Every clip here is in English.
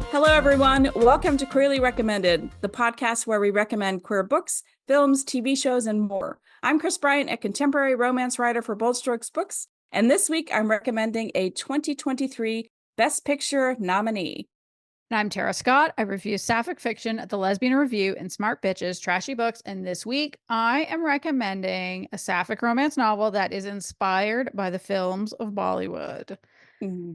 Hello, everyone. Welcome to Queerly Recommended, the podcast where we recommend queer books, films, TV shows, and more. I'm Kris Bryant, a contemporary romance writer for Bold Strokes Books, and this week I'm recommending a 2023 Best Picture nominee. And I'm Tara Scott. I review sapphic fiction at the Lesbian Review and Smart Bitches Trashy Books. And this week I am recommending a sapphic romance novel that is inspired by the films of Bollywood. Mm-hmm.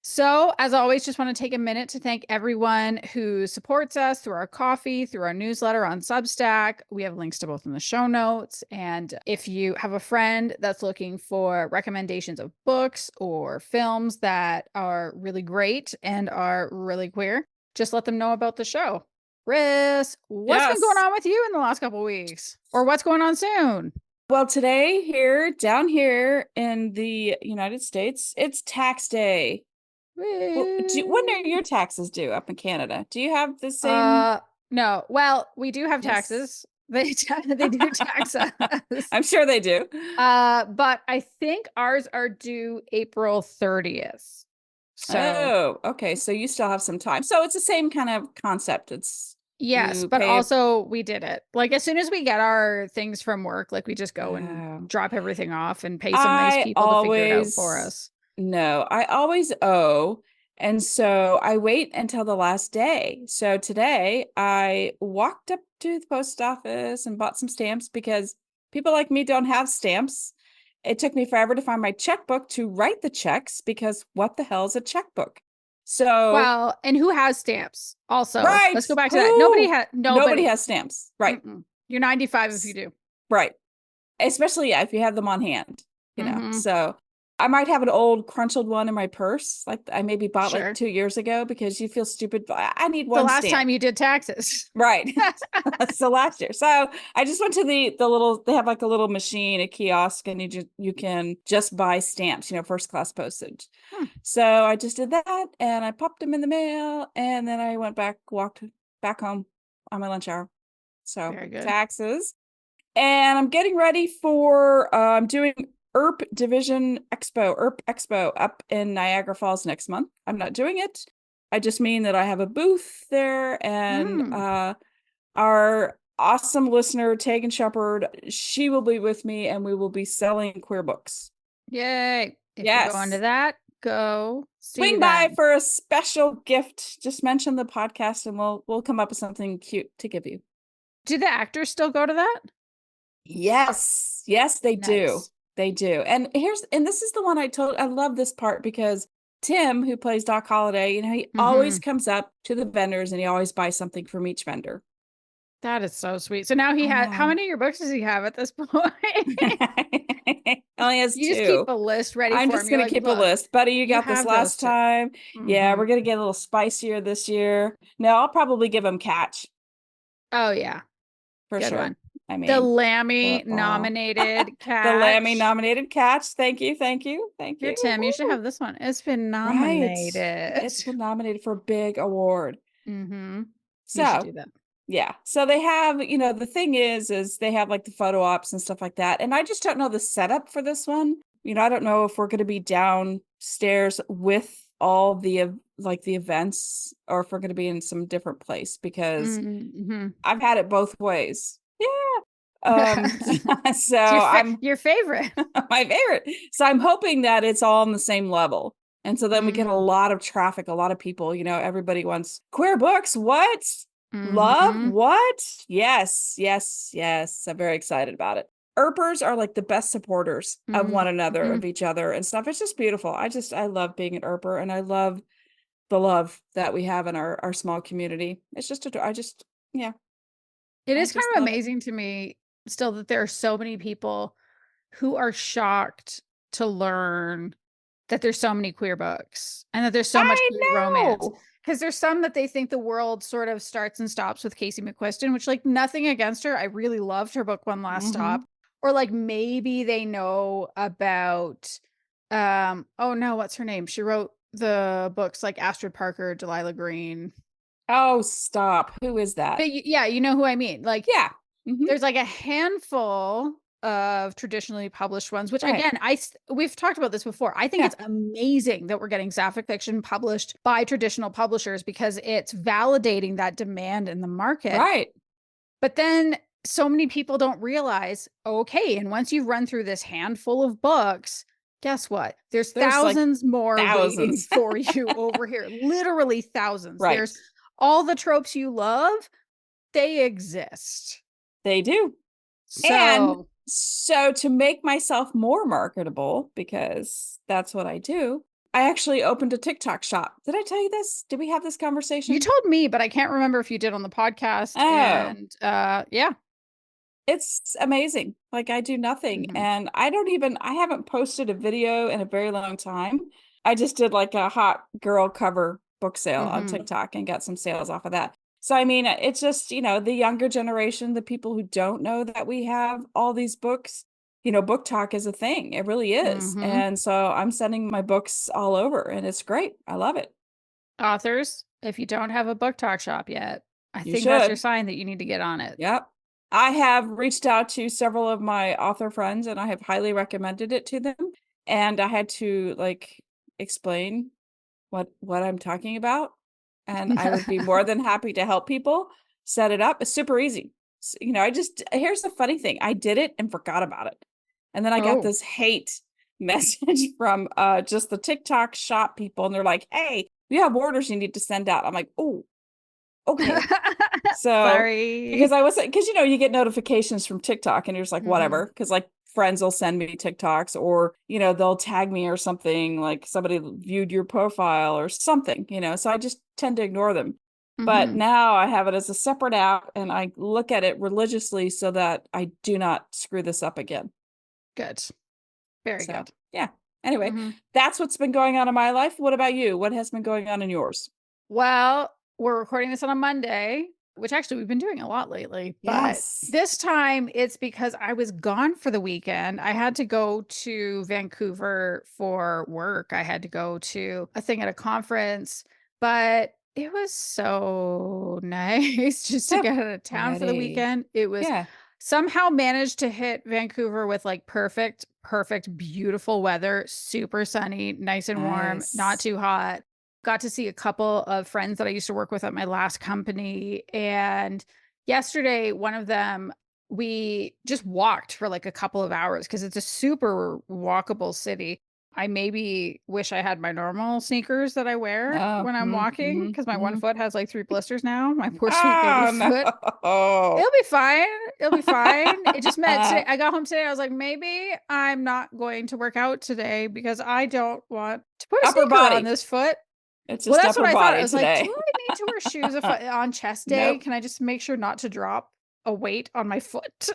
So, as always, just want to take a minute to thank everyone who supports us through our coffee, through our newsletter on Substack. We have links to both in the show notes. And if you have a friend that's looking for recommendations of books or films that are really great and are really queer, just let them know about the show. Kris, what's been going on with you in the last couple of weeks? Or what's going on soon? Well, today down here in the United States, it's tax day. When are your taxes due up in Canada? Do you have the same? No. Well, we do have taxes. They do tax us. I'm sure they do. But I think ours are due April 30th. So, okay. So you still have some time. So it's the same kind of concept. Yes, but also we did it. Like as soon as we get our things from work, like we just go and drop everything off and pay some nice people to figure it out for us. No, I always owe. And so I wait until the last day. So today I walked up to the post office and bought some stamps because people like me don't have stamps. It took me forever to find my checkbook to write the checks because what the hell is a checkbook? So well, and who has stamps? Also, right. Let's go back to that. Nobody has stamps. Right. You're 95 if you do. Right. Especially if you have them on hand, you know. So I might have an old crunched one in my purse, like I maybe bought like 2 years ago because you feel stupid. I need one. The last time you did taxes. Right. So last year. So I just went to the little, they have like a little machine, a kiosk, and you can just buy stamps, first class postage. So I just did that and I popped them in the mail and then I walked back home on my lunch hour. So taxes. And I'm getting ready for doing Earp Division Expo, Earp Expo up in Niagara Falls next month. I'm not doing it. I just mean that I have a booth there and our awesome listener, Tegan Shepard, she will be with me and we will be selling queer books. Yay. If you go into that, go swing by for a special gift. Just mention the podcast and we'll come up with something cute to give you. Do the actors still go to that? Yes, they do. They do. And this is the one I love this part because Tim, who plays Doc Holliday, he always comes up to the vendors and he always buys something from each vendor. That is so sweet. So now how many of your books does he have at this point? Only has 2. You just keep a list ready for him. I'm just going to keep a list. Buddy, you got this last time. Yeah, we're going to get a little spicier this year. No, I'll probably give him Catch. Oh, yeah. For sure. One. I mean, the Lammy nominated Catch. The Lammy nominated Catch. Thank you. Here, Tim, you should have this one. It's been nominated. Right. It's been nominated for a big award. So you should do that. Yeah. So they have, the thing is they have like the photo ops and stuff like that. And I just don't know the setup for this one. I don't know if we're going to be downstairs with all the the events or if we're going to be in some different place because I've had it both ways. Yeah. So your favorite. My favorite. So I'm hoping that it's all on the same level. And so then we get a lot of traffic, a lot of people, everybody wants queer books. What? Love? What? Yes. I'm very excited about it. Earpers are like the best supporters of one another, of each other and stuff. It's just beautiful. I love being an Earper and I love the love that we have in our small community. It's just, yeah. It is kind of amazing to me still that there are so many people who are shocked to learn that there's so many queer books and that there's so much queer romance. Because there's some that they think the world sort of starts and stops with Casey McQuiston, which like nothing against her. I really loved her book One Last Stop. Or like maybe they know about, what's her name? She wrote the books like Astrid Parker, Delilah Green. Oh, stop. Who is that? But yeah, you know who I mean. Like, yeah. There's like a handful of traditionally published ones, which Right. again, we've talked about this before. I think Yeah. it's amazing that we're getting sapphic fiction published by traditional publishers because it's validating that demand in the market. Right. But then so many people don't realize, okay, and once you've run through this handful of books, guess what? There's Like thousands more waiting thousands. for you over here. Literally thousands. Right. There's all the tropes you love, they exist. They do. And So so to make myself more marketable, because that's what I do, I actually opened a TikTok shop. Did I tell you this? Did we have this conversation? you told me, but I can't remember if you did on the podcast. Oh, And yeah. it's amazing. Like I do nothing. Mhm. And I haven't posted a video in a very long time. I just did like a hot girl cover book sale on Mhm. TikTok and got some sales off of that. So, I mean, it's just, the younger generation, the people who don't know that we have all these books, book talk is a thing. It really is. Mhm. And so I'm sending my books all over and it's great. I love it. Authors, if you don't have a book talk shop yet, I You think that's your should. sign that you need to get on it. Yep. I have reached out to several of my author friends and I have highly recommended it to them. And I had to like explain what I'm talking about. And I would be more than happy to help people set it up. It's super easy. Here's the funny thing. I did it and forgot about it. And then I got Oh. this hate message from just the TikTok shop people. And they're like, hey, we have orders you need to send out. I'm like, oh, okay. So, Sorry. because you get notifications from TikTok and you're just like, Mhm. whatever. Because like friends will send me TikToks or, they'll tag me or something like somebody viewed your profile or something, so I just tend to ignore them. But Mhm. now I have it as a separate app and I look at it religiously so that I do not screw this up again. Good. Very So, good. yeah. Anyway, Mhm. that's what's been going on in my life. What about you? What has been going on in yours? Well, we're recording this on a Monday, which actually we've been doing a lot lately, but Yes. this time it's because I was gone for the weekend. I had to go to Vancouver for work. I had to go to a thing at a conference, but it was so nice just to So get out of town for the pretty. weekend. It was Yeah. somehow managed to hit Vancouver with like perfect, beautiful weather, super sunny, nice and warm, not Nice. too hot. Got to see a couple of friends that I used to work with at my last company. And yesterday, one of them, we just walked for like a couple of hours because it's a super walkable city. I maybe wish I had my normal sneakers that I wear Oh, when I'm walking because my one mhm. foot has like 3 blisters now. My poor sweet baby Oh, foot. no. It'll be fine. It'll be fine. It just meant today I got home today, I was like, "Maybe I'm not going to work out today because I don't want to put a Upper sneaker on body. this foot." It's Well, just that's what upper I thought. I body was like, "Do today. I need to wear shoes if on chest day? Nope. Can I just make sure not to drop a weight on my foot?"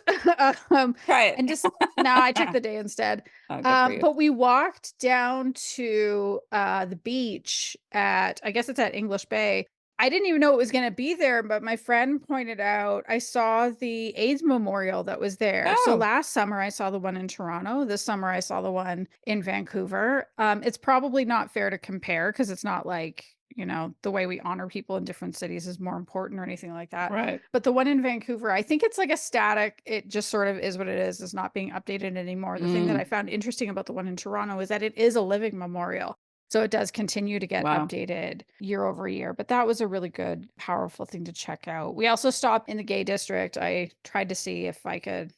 Um, Try and it. just now I took the day instead. Oh, good for you. But we walked down to the beach at, I guess it's at English Bay. I didn't even know it was going to be there, but my friend pointed out I saw the AIDS memorial that was there. So Oh, last summer I saw the one in Toronto. This summer I saw the one in Vancouver. It's probably not fair to compare because it's not like, the way we honor people in different cities is more important or anything like that. right. But the one in Vancouver, I think it's like a static, it just sort of is what it is. It's not being updated anymore. The thing that I Mm, found interesting about the one in Toronto is that it is a living memorial. So it does continue to get wow. updated year over year. But that was a really good, powerful thing to check out. We also stopped in the gay district. I tried to see if I could,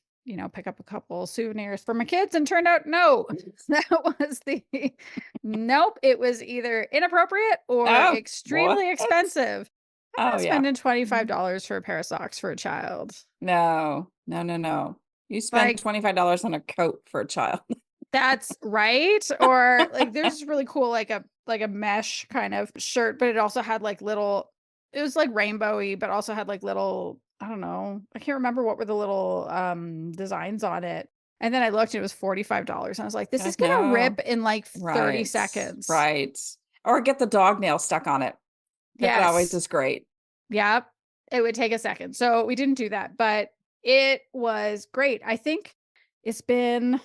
pick up a couple souvenirs for my kids and turned out no. That was the nope. It was either inappropriate or Oh, what? extremely expensive. I'm Oh, not yeah. spending Mhm. $25 for a pair of socks for a child. No, no, no, no. You spend Like, $25 on a coat for a child. that's right. Or like there's this really cool like a mesh kind of shirt, but it also had like little, it was like rainbowy, but also had like little, I don't know. I can't remember what were the little designs on it. And then I looked and it was $45. And I was like, this is gonna rip No. in like 30 Right. seconds. Right. Or get the dog nail stuck on it. That always Yes. is great. Yep. It would take a second. So we didn't do that, but it was great. I think it's been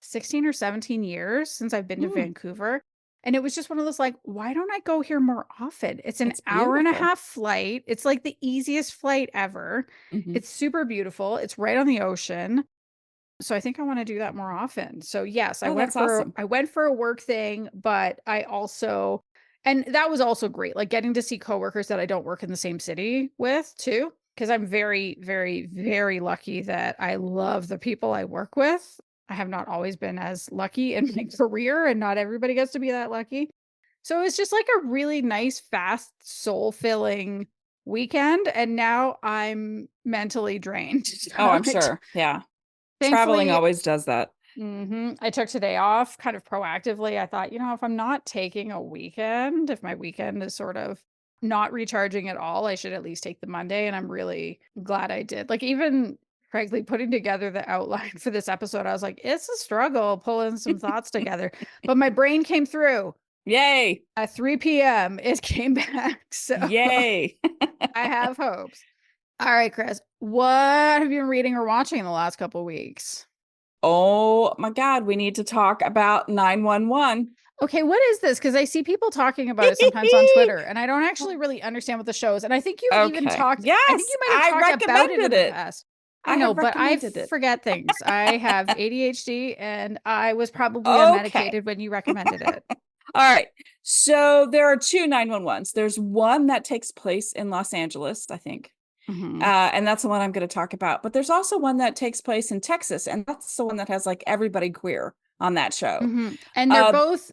16 or 17 years since I've been to Mm, Vancouver. And it was just one of those like, why don't I go here more often? It's an it's hour and a beautiful. half flight. It's like the easiest flight ever. Mhm. It's super beautiful. It's right on the ocean. So I think I want to do that more often. So yes, I Oh, went that's for awesome. a work thing, but I also, and that was also great. Like getting to see coworkers that I don't work in the same city with too, because I'm very, very, very lucky that I love the people I work with. I have not always been as lucky in my career, and not everybody gets to be that lucky. So it's just like a really nice, fast, soul-filling weekend, and now I'm mentally drained. Oh, So I'm sure. Yeah. Traveling thankfully, always does that. I took today off kind of proactively. I thought, if I'm not taking a weekend, if my weekend is sort of not recharging at all, I should at least take the Monday. And I'm really glad I did. Like, even frankly, putting together the outline for this episode, I was like, it's a struggle pulling some thoughts together. But my brain came through. Yay. At 3 p.m., it came back. So Yay. I have hopes. All right, Kris, what have you been reading or watching in the last couple of weeks? Oh my God, we need to talk about 911. Okay, what is this? Because I see people talking about it sometimes on Twitter, and I don't actually really understand what the show is. And I think you've even Okay. talked, I think Yes, you might have I talked about it in recommended the it. past. I I know, have but I recommended it. forget things. I have ADHD, and I was probably Okay. unmedicated when you recommended it. All right. So there are two 911s. There's one that takes place in Los Angeles, I think. Mhm. And that's the one I'm going to talk about. But there's also one that takes place in Texas, and that's the one that has like everybody queer on that show. And they're Uh, both,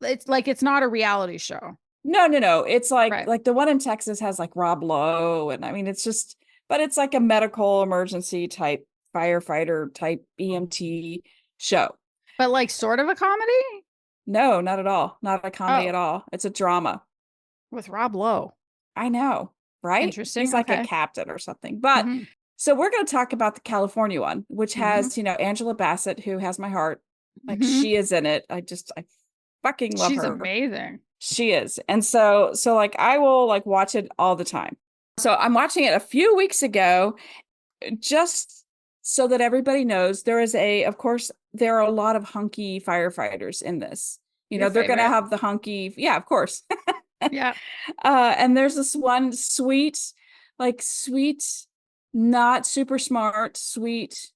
it's like it's not a reality show. no. It's Right. like the one in Texas has like Rob Lowe, and I mean it's just, but it's like a medical emergency type firefighter type EMT show. But like sort of a comedy? No, not at all. Not a comedy at Oh, all. It's a drama. with Rob Lowe. I know, right? He's Interesting. like a Okay. captain or something. But hmm so we're going to talk about the California one, which hmm has, Angela Bassett, who has my heart. Like hmm she is in it. I fucking love She's her. amazing. She is. And so like I will like watch it all the time. So I'm watching it a few weeks ago, just so that everybody knows of course, there are a lot of hunky firefighters in this. Your They're going to favorite. have the hunky, yeah, of course. Yeah. And there's this one sweet, not super smart, sweet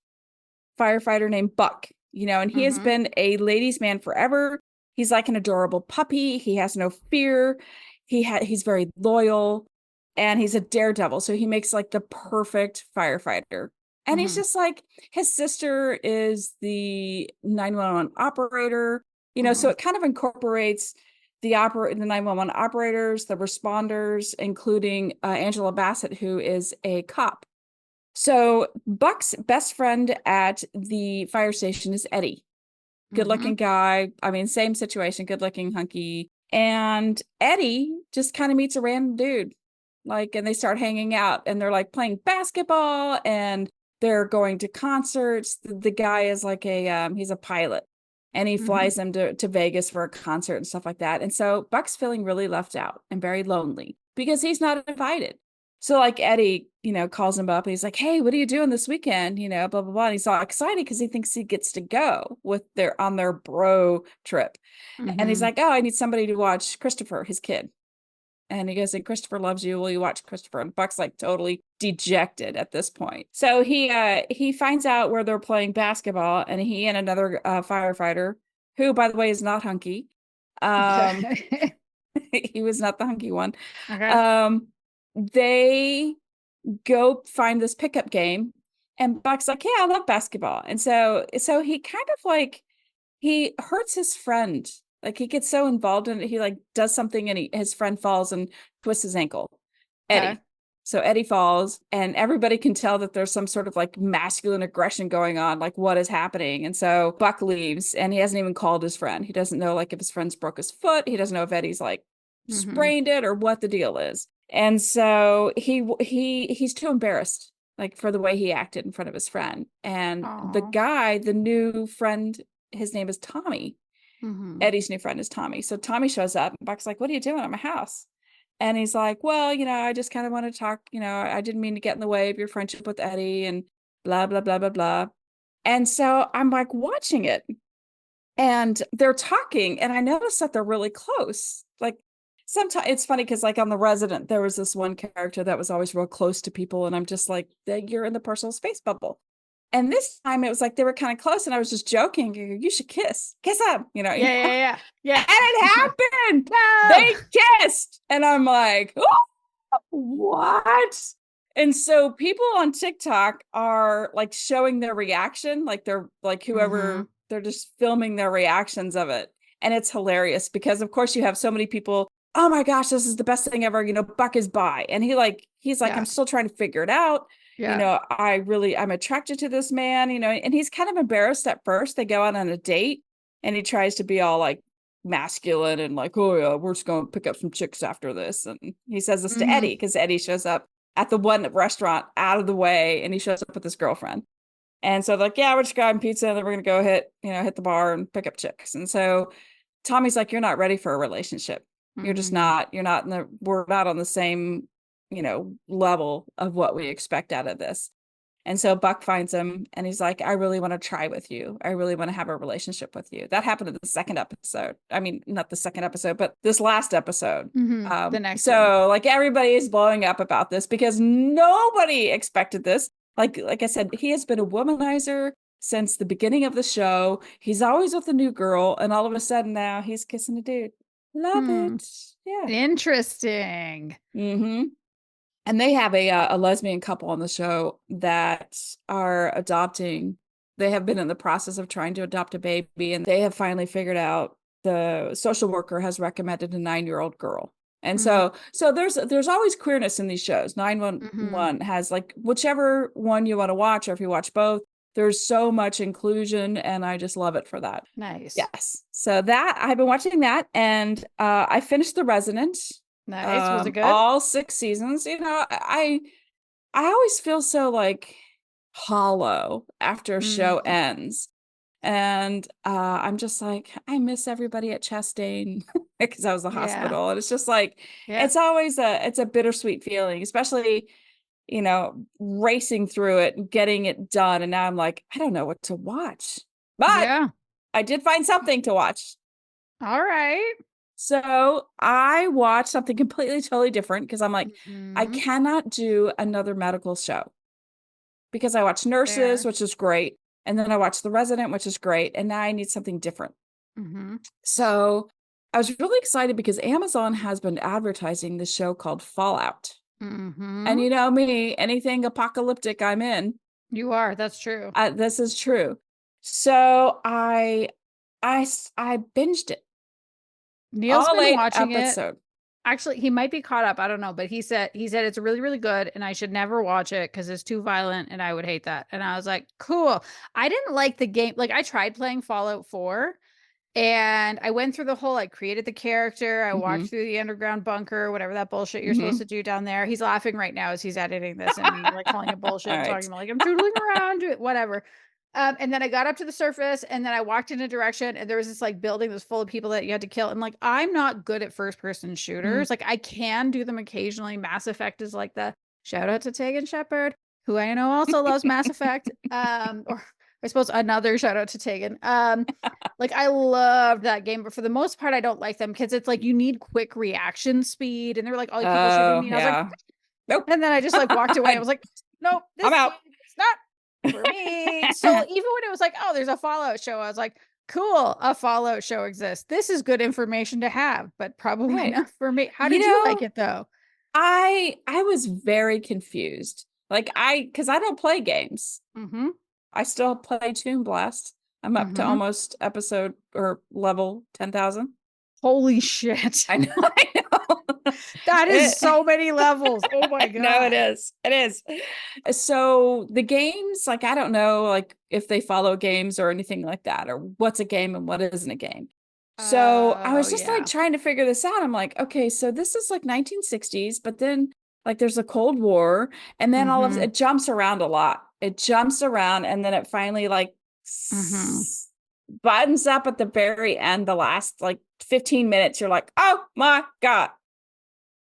firefighter named Buck, and he has hmm been a ladies' man forever. He's like an adorable puppy. He has no fear. He's very loyal, and he's a daredevil. So he makes like the perfect firefighter. And he's hmm just like, his sister is the 911 operator, so hmm it kind of incorporates the 911 operators, the responders, including Angela Bassett, who is a cop. So Buck's best friend at the fire station is Eddie. Good hmm looking guy. I mean, same situation, good looking hunky. And Eddie just kind of meets a random dude. And they start hanging out, and they're like playing basketball, and they're going to concerts. The guy is like he's a pilot, and he flies hmm them to Vegas for a concert and stuff like that. And so Buck's feeling really left out and very lonely because he's not invited. So like Eddie, calls him up and he's like, "Hey, what are you doing this weekend?" Blah blah blah. And he's all excited because he thinks he gets to go on their bro trip. And he's hmm like, "Oh, I need somebody to watch Christopher, his kid." And he goes, "And Christopher loves you. Will you watch Christopher?" And Buck's like totally dejected at this point. So he finds out where they're playing basketball, and he and another firefighter, who by the way is not hunky. Um, Okay. he was not the hunky one. Okay. Um, they go find this pickup game, and Buck's like, "Yeah, I love basketball." And so he kind of like he hurts his friend. Like he gets so involved in it, he like does something, and his friend falls and twists his ankle. Okay. Eddie. So Eddie falls, and everybody can tell that there's some sort of like masculine aggression going on, like what is happening. And so Buck leaves, and he hasn't even called his friend. He doesn't know like if his friend's broke his foot. He doesn't know if Eddie's like hmm sprained it or what the deal is. And so he's too embarrassed like for the way he acted in front of his friend. And Oh. the new friend, his name is Tommy. hmm Eddie's new friend is Tommy. So Tommy shows up, and Buck's like, "What are you doing at my house?" And he's like, "Well, I just kind of want to talk. I didn't mean to get in the way of your friendship with Eddie and blah, blah, blah, blah, blah." And so I'm like watching it, and they're talking, and I noticed that they're really close. Like sometimes it's funny because like on The Resident, there was this one character that was always real close to people. And I'm just like, you're in the personal space bubble. And this time it was like they were kind of close, and I was just joking. You should kiss him, you know. Yeah. And it happened. No. They kissed, and I'm like, oh, what? And so people on TikTok are like showing their reaction, like they're like whoever, they're just filming their reactions of it. And it's hilarious because of course you have so many people, oh my gosh, this is the best thing ever, you know, Buck is bi. And he's like, I'm still trying to figure it out. You know, I'm attracted to this man, you know, and he's kind of embarrassed at first. They go out on a date and he tries to be all like masculine and like, oh yeah, we're just going to pick up some chicks after this. And he says this to Eddie because Eddie shows up at the one restaurant out of the way, and he shows up with his girlfriend. And so like, yeah, we're just grabbing pizza and then we're going to go hit the bar and pick up chicks. And so Tommy's like, you're not ready for a relationship. You're just not, we're not on the same, you know, level of what we expect out of this. And so Buck finds him and he's like, I really want to try with you. I really want to have a relationship with you. That happened in the second episode. I mean, not the second episode, but this last episode. The next one. Like everybody is blowing up about this because nobody expected this. Like I said, he has been a womanizer since the beginning of the show. He's always with a new girl, and all of a sudden now he's kissing a dude. Love it. Yeah. Interesting. And they have a lesbian couple on the show that are adopting. They have been in the process of trying to adopt a baby, and they have finally figured out the social worker has recommended a 9-year-old girl. And so there's always queerness in these shows. 911 has like whichever one you want to watch, or if you watch both, there's so much inclusion, and I just love it for that. Nice. Yes. So that I've been watching that, and I finished The Resident. Nice. Was it good? All 6 seasons. You know, I always feel so like hollow after a show ends. And I'm just like, I miss everybody at Chastain because I was in the hospital. And it's just like, it's always it's a bittersweet feeling, especially, you know, racing through it and getting it done. And now I'm like, I don't know what to watch. But I did find something to watch. All right. So I watched something completely, totally different because I'm like, I cannot do another medical show because I watched Nurses, which is great. And then I watched The Resident, which is great. And now I need something different. So I was really excited because Amazon has been advertising this show called Fallout. And you know me, anything apocalyptic, I'm in. You are. That's true. This is true. So I binged it. Neil's been watching it. Actually, he might be caught up. I don't know, but he said it's really, really good, and I should never watch it because it's too violent, and I would hate that. And I was like, cool. I didn't like the game. Like, I tried playing Fallout 4, and I went through the whole. I created the character. I walked through the underground bunker, whatever that bullshit you're supposed to do down there. He's laughing right now as he's editing this and like calling it bullshit, and talking about like I'm doodling around, whatever. And then I got up to the surface, and then I walked in a direction, and there was this like building that was full of people that you had to kill. And like, I'm not good at first person shooters. Like, I can do them occasionally. Mass Effect is like the shout out to Tegan Shepard, who I know also loves Mass Effect. Or I suppose another shout out to Tegan. Like, I loved that game, but for the most part, I don't like them because it's like you need quick reaction speed, and they were like all people shooting me. And I was like, nope. And then I just like walked away. I was like, nope, I'm out. It's not for me. So even when it was like, oh, there's a Fallout show, I was like, cool, a Fallout show exists. This is good information to have, but probably not for me. How did you like it though? I was very confused. Like because I don't play games. I still play Toon Blast. I'm up to almost episode or level 10,000. Holy shit. I know. That is so many levels. Oh my God. No, it is. It is. So the games, like, I don't know, like if they follow games or anything like that, or what's a game and what isn't a game. So I was just like trying to figure this out. I'm like, okay, so this is like 1960s, but then like there's a Cold War, and then all of it jumps around a lot. It jumps around, and then it finally like buttons up at the very end, the last like 15 minutes. You're like, oh my God.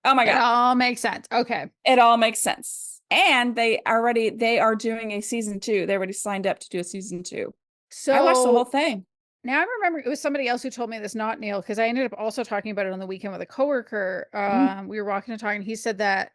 Oh my God. It all makes sense. Okay. It all makes sense. And they are doing a season 2. They already signed up to do a season 2. So I watched the whole thing. Now I remember it was somebody else who told me this, not Neil, because I ended up also talking about it on the weekend with a coworker. We were walking and talking. He said that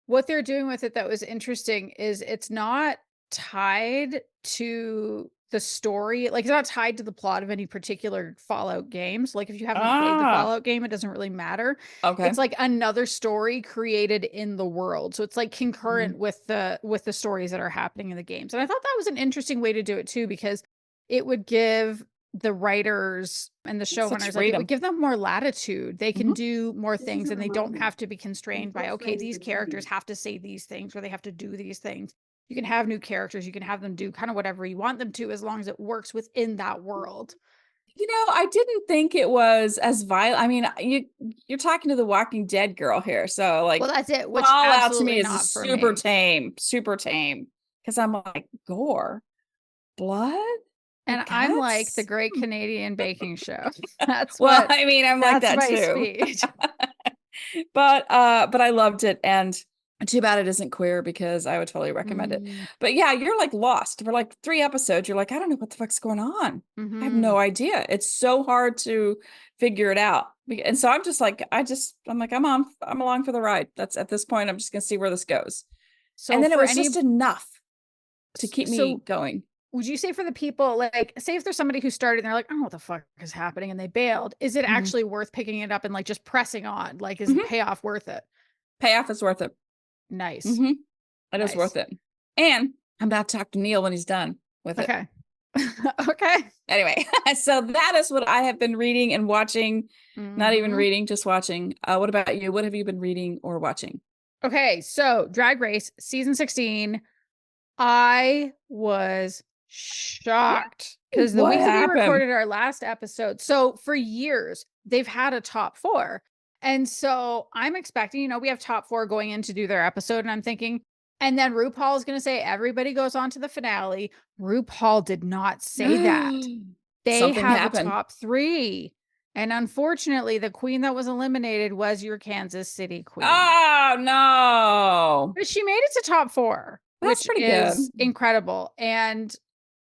what they're doing with it that was interesting is it's not tied to the story. Like, it's not tied to the plot of any particular Fallout games. Like, if you haven't played the Ah, Fallout game, it doesn't really matter. okay. It's like another story created in the world. So it's like Mhm. concurrent with the stories that are happening in the games. And I thought that was an interesting way to do it too, because it would give the writers and the Such showrunners, like, it would freedom. give them more latitude. They can Mhm. do more things and they don't have to be constrained by, okay, these characters have to say these things or they have to do these things. You can have new characters, you can have them do kind of whatever you want them to, as long as it works within that world. I didn't think it was as violent. I mean, you're talking to the Walking Dead girl here, so Well, like that's it, which Fallout to me absolutely is a not for me. super tame. Because I'm like gore, blood, And like I'm like the guts. Great Canadian Baking Show. Well, I mean, I'm like That's that my too. speed. But I loved it, and too bad it isn't queer because I would totally recommend it. Mm, But yeah, you're like lost for like 3 episodes. You're like, I don't know what the fuck's going on. I have mhm. no idea. It's so hard to figure it out. And so I'm just like, I'm along for the ride. That's at this point, I'm just gonna see where this goes. And So then it for was just any enough to keep me so going. would you say for the people, like, say if there's somebody who started and they're like, I don't know what the fuck is happening and they bailed, is it Hmm. actually worth picking it up and like just pressing on? Like, is the Hmm. payoff worth it? Payoff is worth it. Nice. Hmm. It is worth Nice. it. And I'm about to talk to Neil when he's done with it. Okay. Okay. Anyway, so that is what I have been reading and watching. Not even Mhm. reading, just watching. What about you? What have you been reading or watching? Okay, so Drag Race season 16, I was shocked because the What week that we happened? recorded our last episode, so for years, they've had a top four. And so I'm expecting, we have top four going in to do their episode, and I'm thinking, and then RuPaul is going to say everybody goes on to the finale. RuPaul did not say that. They Something have a happened. top three. And unfortunately, the queen that was eliminated was your Kansas City queen. Oh no. But she made it to top four, That's which pretty good. is incredible. And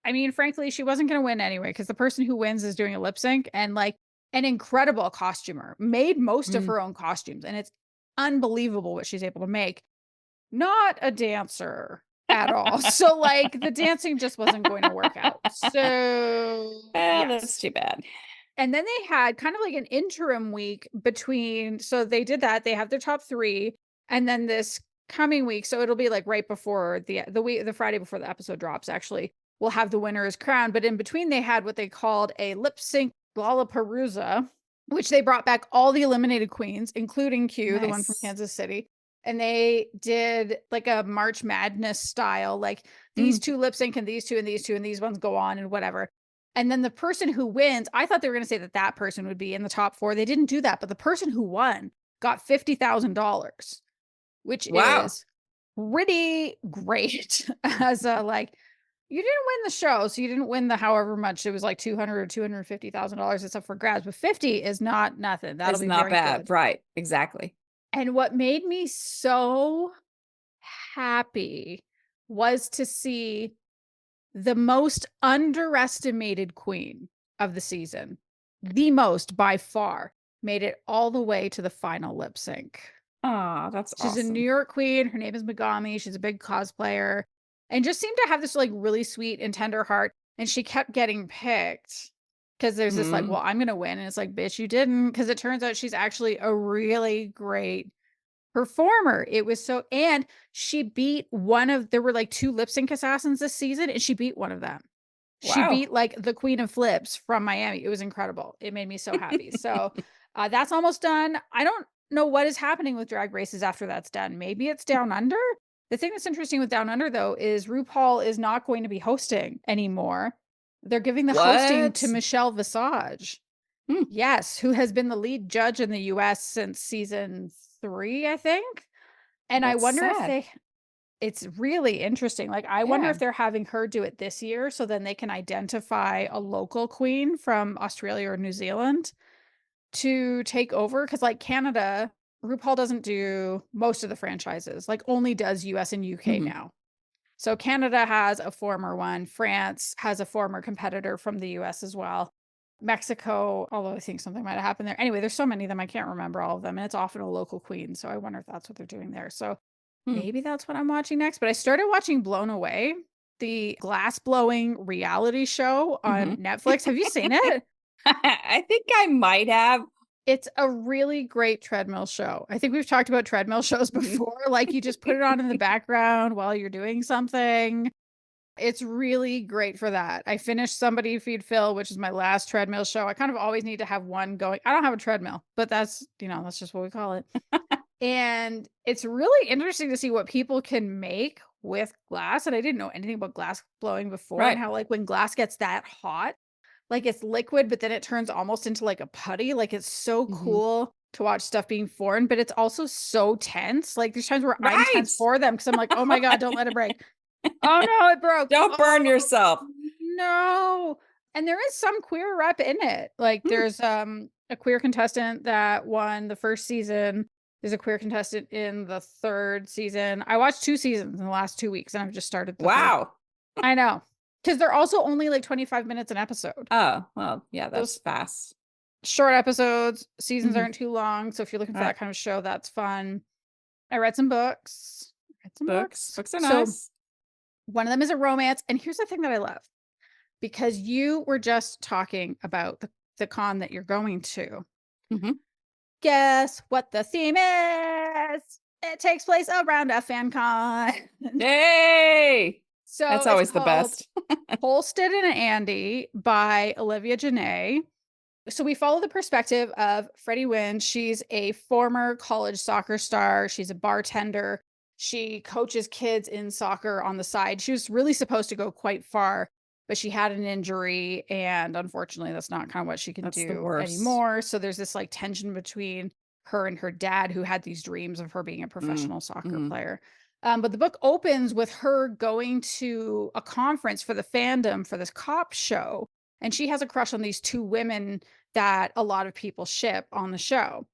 I mean, frankly, she wasn't going to win anyway because the person who wins is doing a lip sync, and like an incredible costumer made most of Mm. her own costumes. And it's unbelievable what she's able to make. Not a dancer at all. So, like, the dancing just wasn't going to work out. So, Well, that's yes. too bad. And then they had kind of like an interim week between. So they did that. They have their top three. And then this coming week, so it'll be like right before the Friday before the episode drops, actually, we'll have the winners crowned. But in between, they had what they called a lip sync Lollapalooza, which they brought back all the eliminated queens, including Q, the one from Nice. Kansas City. And they did like a March Madness style, like these Mm. two lip sync and these two and these two and these ones go on and whatever. And then the person who wins, I thought they were going to say that that person would be in the top four. They didn't do that, but the person who won got $50,000, which Wow. is pretty great. As a like, you didn't win the show, so you didn't win the however much it was, like 200 or $250,000. It's up for grabs, but 50 is not nothing. That'll It's be not very bad. good. Right. Exactly. And what made me so happy was to see the most underestimated queen of the season, the most by far, made it all the way to the final lip sync. Oh, that's She's a New awesome. York queen. Her name is Megami. She's a big cosplayer and just seemed to have this like really sweet and tender heart. And she kept getting picked because there's this like, Mm. well, I'm going to win. And it's like, bitch, you didn't. Because it turns out she's actually a really great performer. It was so, and she beat there were like two lip sync assassins this season, and she beat one of them. She Wow. beat like the Queen of Flips from Miami. It was incredible. It made me so happy. So that's almost done. I don't know what is happening with drag races after that's done. Maybe it's Down Under. The thing that's interesting with Down Under, though, is RuPaul is not going to be hosting anymore. They're giving the hosting to What? Michelle Visage. Hmm. Yes, who has been the lead judge in the US since season 3, I think. And I That's wonder if sad. it's really interesting. Like, I wonder Yeah. if they're having her do it this year so then they can identify a local queen from Australia or New Zealand to take over. Cause like Canada, RuPaul doesn't do most of the franchises, like only does US and UK Hmm. now. So Canada has a former one. France has a former competitor from the US as well. Mexico, although I think something might have happened there. Anyway, there's so many of them, I can't remember all of them. And it's often a local queen. So I wonder if that's what they're doing there. So Hmm. maybe that's what I'm watching next. But I started watching Blown Away. the glass blowing reality show on Netflix. Have you seen it? I think I might have. It's a really great treadmill show. I think we've talked about treadmill shows before. Like you just put it on in the background while you're doing something. It's really great for that. I finished Somebody Feed Phil, which is my last treadmill show. I kind of always need to have one going. I don't have a treadmill, but that's, that's just what we call it. And it's really interesting to see what people can make with glass. And I didn't know anything about glass blowing before, and how like when glass gets that hot, like it's liquid, but then it turns almost into like a putty. Like it's so cool to watch stuff being formed, but it's also so tense. Like there's times where I'm tense for them because I'm like, oh my God, don't let it break. Oh no, it broke. Don't burn yourself. No. And there is some queer rep in it. Like there's a queer contestant that won the first season. There's a queer contestant in the third season. I watched 2 seasons in the last 2 weeks and I've just started the third. I know. Because they're also only like 25 minutes an episode. Oh, well, yeah, that's fast. Short episodes. Seasons aren't too long. So if you're looking for that kind of show, that's fun. I read some books. Books are nice. One of them is a romance. And here's the thing that I love. Because you were just talking about the con that you're going to. Guess what the theme is? It takes place around a fan con. Yay! So that's always the best. Holsted and Andy by Olivia Janae. So we follow the perspective of Freddie Wynn. She's a former college soccer star. She's a bartender. She coaches kids in soccer on the side. She was really supposed to go quite far, but she had an injury, and unfortunately that's not kind of what she can do anymore. So there's this like tension between her and her dad, who had these dreams of her being a professional soccer player. But the book opens with her going to a conference for the fandom for this cop show, and she has a crush on these 2 women that a lot of people ship on the show.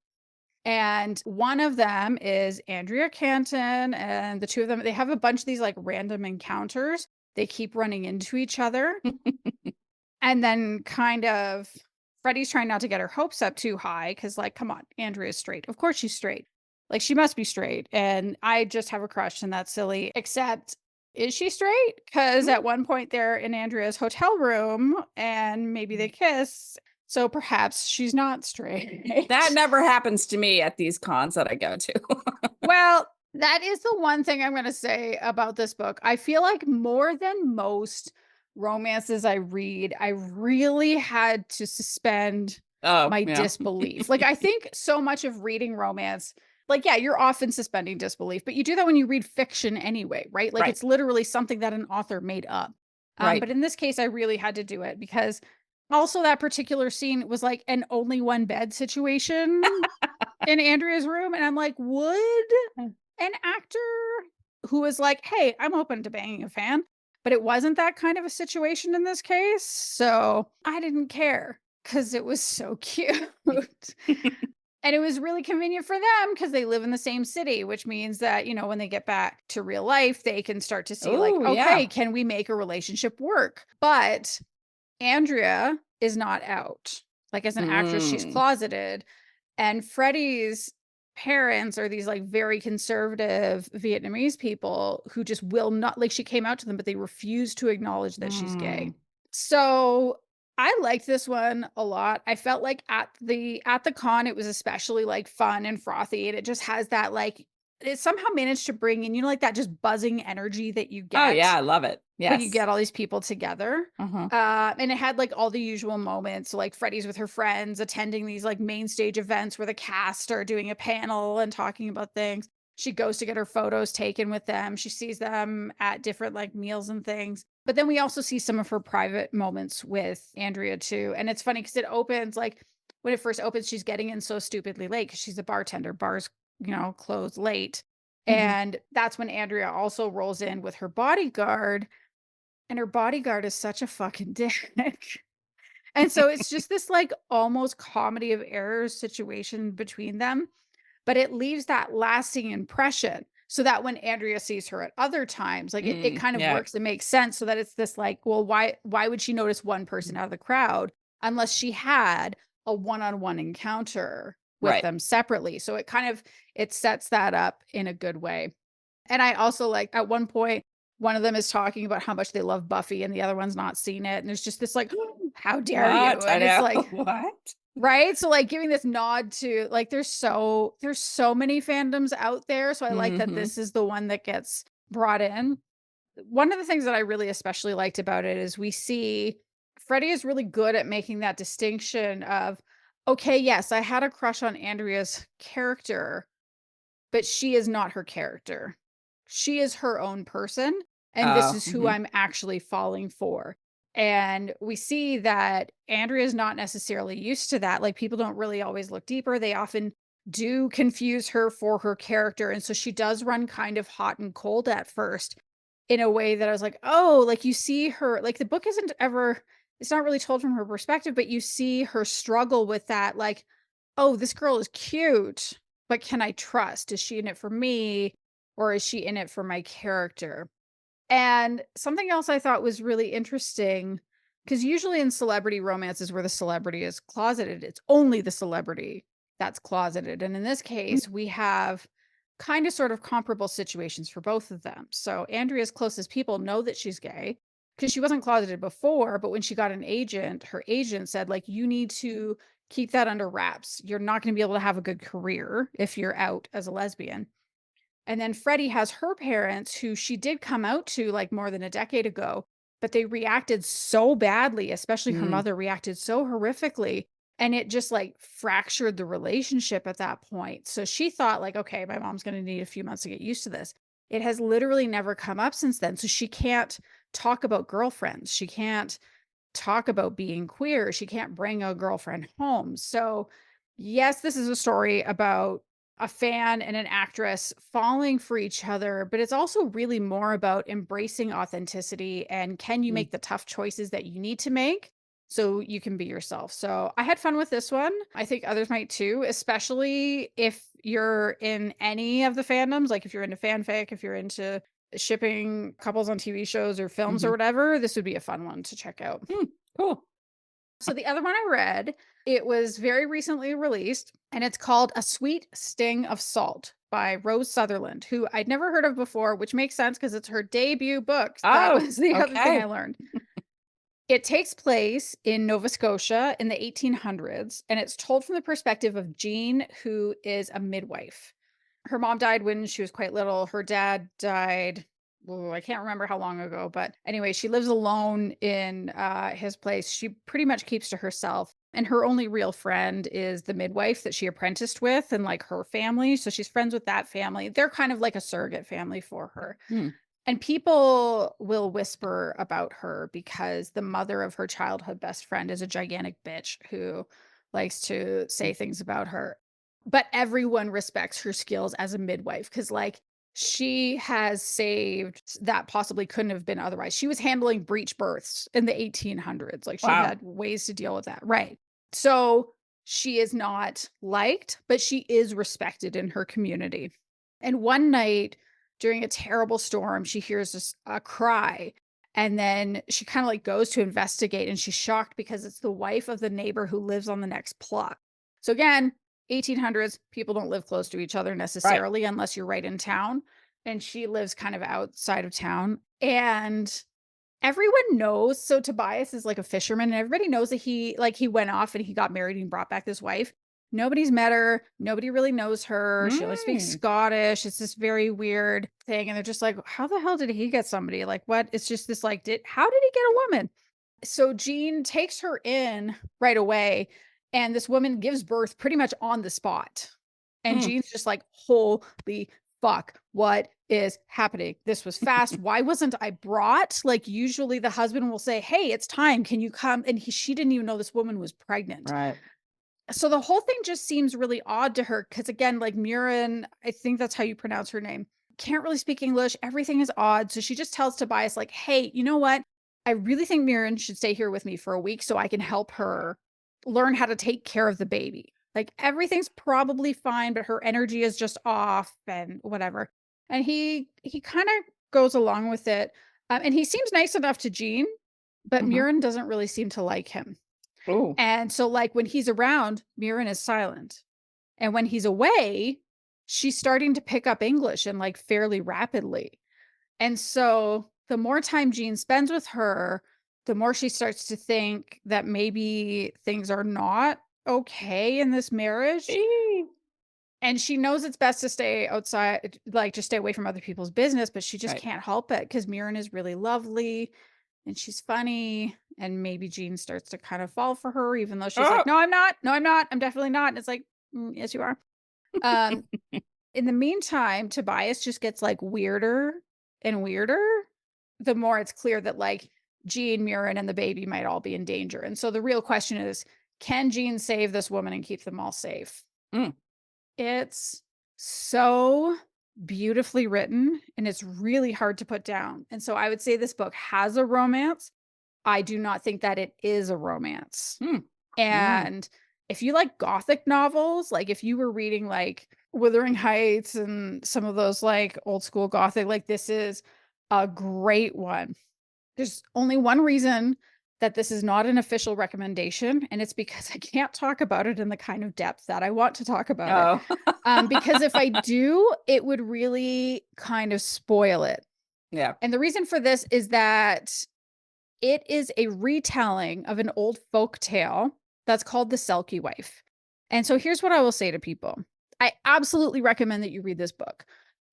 And one of them is Andrea Canton, and the 2 of them, they have a bunch of these like random encounters. They keep running into each other. And then kind of Freddie's trying not to get her hopes up too high because, like, come on, Andrea's straight. Of course she's straight. Like, she must be straight. And I just have a crush, and that's silly. Except, is she straight? Because at one point they're in Andrea's hotel room and maybe they kiss. So perhaps she's not straight. That never happens to me at these cons that I go to. Well, that is the one thing I'm going to say about this book. I feel like more than most romances I read, I really had to suspend my disbelief. Like, I think so much of reading romance, like, yeah, you're often suspending disbelief, but you do that when you read fiction anyway, right? Like, it's literally something that an author made up. But in this case, I really had to do it because also that particular scene was like an only one bed situation in Andrea's room. And I'm like, would an actor who was like, hey, I'm open to banging a fan, but it wasn't that kind of a situation in this case. So I didn't care because it was so cute. And it was really convenient for them because they live in the same city, which means that, you know, when they get back to real life, they can start to see okay, can we make a relationship work? But Andrea is not out. Like, as an actress, she's closeted. And Freddie's parents are these like very conservative Vietnamese people who just will not, like, she came out to them, but they refuse to acknowledge that she's gay. So I liked this one a lot. I felt like at the con, it was especially like fun and frothy, and it just has that, like, it somehow managed to bring in, you know, like that just buzzing energy that you get. Oh yeah, I love it. Yes. When you get all these people together. And it had like all the usual moments. So like Freddie's with her friends attending these like main stage events where the cast are doing a panel and talking about things. She goes to get her photos taken with them. She sees them at different like meals and things. But then we also see some of her private moments with Andrea too. And it's funny because it opens, like, when it first opens, she's getting in so stupidly late because she's a bartender. Bars, you know, close late. And that's when Andrea also rolls in with her bodyguard. And her bodyguard is such a fucking dick. And so it's just this like almost comedy of errors situation between them. But it leaves that lasting impression so that when Andrea sees her at other times, like it kind of works and makes sense, so that it's this like, well, why would she notice one person out of the crowd unless she had a one-on-one encounter with them separately? So it kind of, it sets that up in a good way. And I also like at one point one of them is talking about how much they love Buffy and the other one's not seen it. And there's just this like, how dare you? What? I And it's know. like, What? right? So like giving this nod to like there's so many fandoms out there. So I like that Mhm. this is the one that gets brought in. One of the things that I really especially liked about it is we see Freddie is really good at making that distinction of, okay, yes, I had a crush on Andrea's character, but she is not her character. She is her own person, and this Oh, is who mhm. I'm actually falling for. And we see that Andrea is not necessarily used to that. Like people don't really always look deeper. They often do confuse her for her character. And so she does run kind of hot and cold at first in a way that I was like, oh, like you see her, like the book isn't ever, it's not really told from her perspective, but you see her struggle with that. Like, oh, this girl is cute, but can I trust? Is she in it for me or is she in it for my character? And something else I thought was really interesting, because usually in celebrity romances where the celebrity is closeted, it's only the celebrity that's closeted. And in this Mm. case, we have kind of sort of comparable situations for both of them. So Andrea's closest people know that she's gay because she wasn't closeted before, but when she got an agent, her agent said, like, you need to keep that under wraps. You're not going to be able to have a good career if you're out as a lesbian. And then Freddie has her parents who she did come out to like more than a decade ago, but they reacted so badly, especially her Mm. mother reacted so horrifically. And it just like fractured the relationship at that point. So she thought, like, okay, my mom's going to need a few months to get used to this. It has literally never come up since then. So she can't talk about girlfriends. She can't talk about being queer. She can't bring a girlfriend home. So, yes, this is a story about a fan and an actress falling for each other, but it's also really more about embracing authenticity and can you Mm. make the tough choices that you need to make so you can be yourself. So, I had fun with this one. I think others might too, especially if you're in any of the fandoms, like if you're into fanfic, if you're into shipping couples on TV shows or films or Mhm. whatever, this would be a fun one to check out. Mm. Cool. So the other one I read, it was very recently released and it's called A Sweet Sting of Salt by Rose Sutherland, who I'd never heard of before, which makes sense because it's her debut book. That Oh, was the other thing I okay. learned. It takes place in Nova Scotia in the 1800s, and it's told from the perspective of Jean, who is a midwife. Her mom died when she was quite little. Her dad died, oh, I can't remember how long ago, but anyway, she lives alone in his place. She pretty much keeps to herself. And her only real friend is the midwife that she apprenticed with and like her family. So she's friends with that family. They're kind of like a surrogate family for her. Mm. And people will whisper about her because the mother of her childhood best friend is a gigantic bitch who likes to say things about her. But everyone respects her skills as a midwife because, like, she has saved that possibly couldn't have been otherwise. She was handling breech births in the 1800s. Like, she Wow. had ways to deal with that. Right. So she is not liked, but she is respected in her community. And one night, during a terrible storm, she hears a cry. And then she kind of like goes to investigate and she's shocked because it's the wife of the neighbor who lives on the next plot. So again, 1800s, people don't live close to each other Right. necessarily unless you're right in town. And she lives kind of outside of town. And everyone knows. So Tobias is like a fisherman, and everybody knows that he went off and he got married and brought back this wife. Nobody's met her. Nobody really knows her. She only speaks Mm. Scottish. It's this very weird thing. And they're just like, how the hell did he get somebody? Like, what? It's just this like, how did he get a woman? So Jean takes her in right away, and this woman gives birth pretty much on the spot. And Mm. Jean's just like, holy fuck, what is happening? This was fast. Why wasn't I brought? Like, usually the husband will say, hey, it's time. Can you come? And she didn't even know this woman was pregnant. Right. So the whole thing just seems really odd to her because, again, like Murin, I think that's how you pronounce her name, can't really speak English. Everything is odd. So she just tells Tobias, like, hey, you know what? I really think Murin should stay here with me for a week so I can help her learn how to take care of the baby. Like, everything's probably fine, but her energy is just off and whatever. And he kind of goes along with it. And he seems nice enough to Jean, but Mhm. Murin doesn't really seem to like him. Ooh. And so, like, when he's around, Murin is silent. And when he's away, she's starting to pick up English and like fairly rapidly. And so the more time Jean spends with her, the more she starts to think that maybe things are not okay in this marriage. And she knows it's best to stay outside, like just stay away from other people's business, but she just can't help it because Mirren is really lovely and she's funny. And maybe Jean starts to kind of fall for her, even though she's like, no, I'm not. No, I'm not. I'm definitely not. And it's like, yes, you are. In the meantime, Tobias just gets like weirder and weirder the more it's clear that like Jean, Mirren, and the baby might all be in danger. And so the real question is, can Jean save this woman and keep them all safe? It's so beautifully written and it's really hard to put down. And so I would say this book has a romance. I do not think that it is a romance. And if you like Gothic novels, like if you were reading like Wuthering Heights and some of those like old school Gothic, like this is a great one. There's only one reason that this is not an official recommendation, and it's because I can't talk about it in the kind of depth that I want to talk about it. Because if I do, it would really kind of spoil it. Yeah. And the reason for this is that it is a retelling of an old folk tale that's called The Selkie Wife. And so here's what I will say to people. I absolutely recommend that you read this book.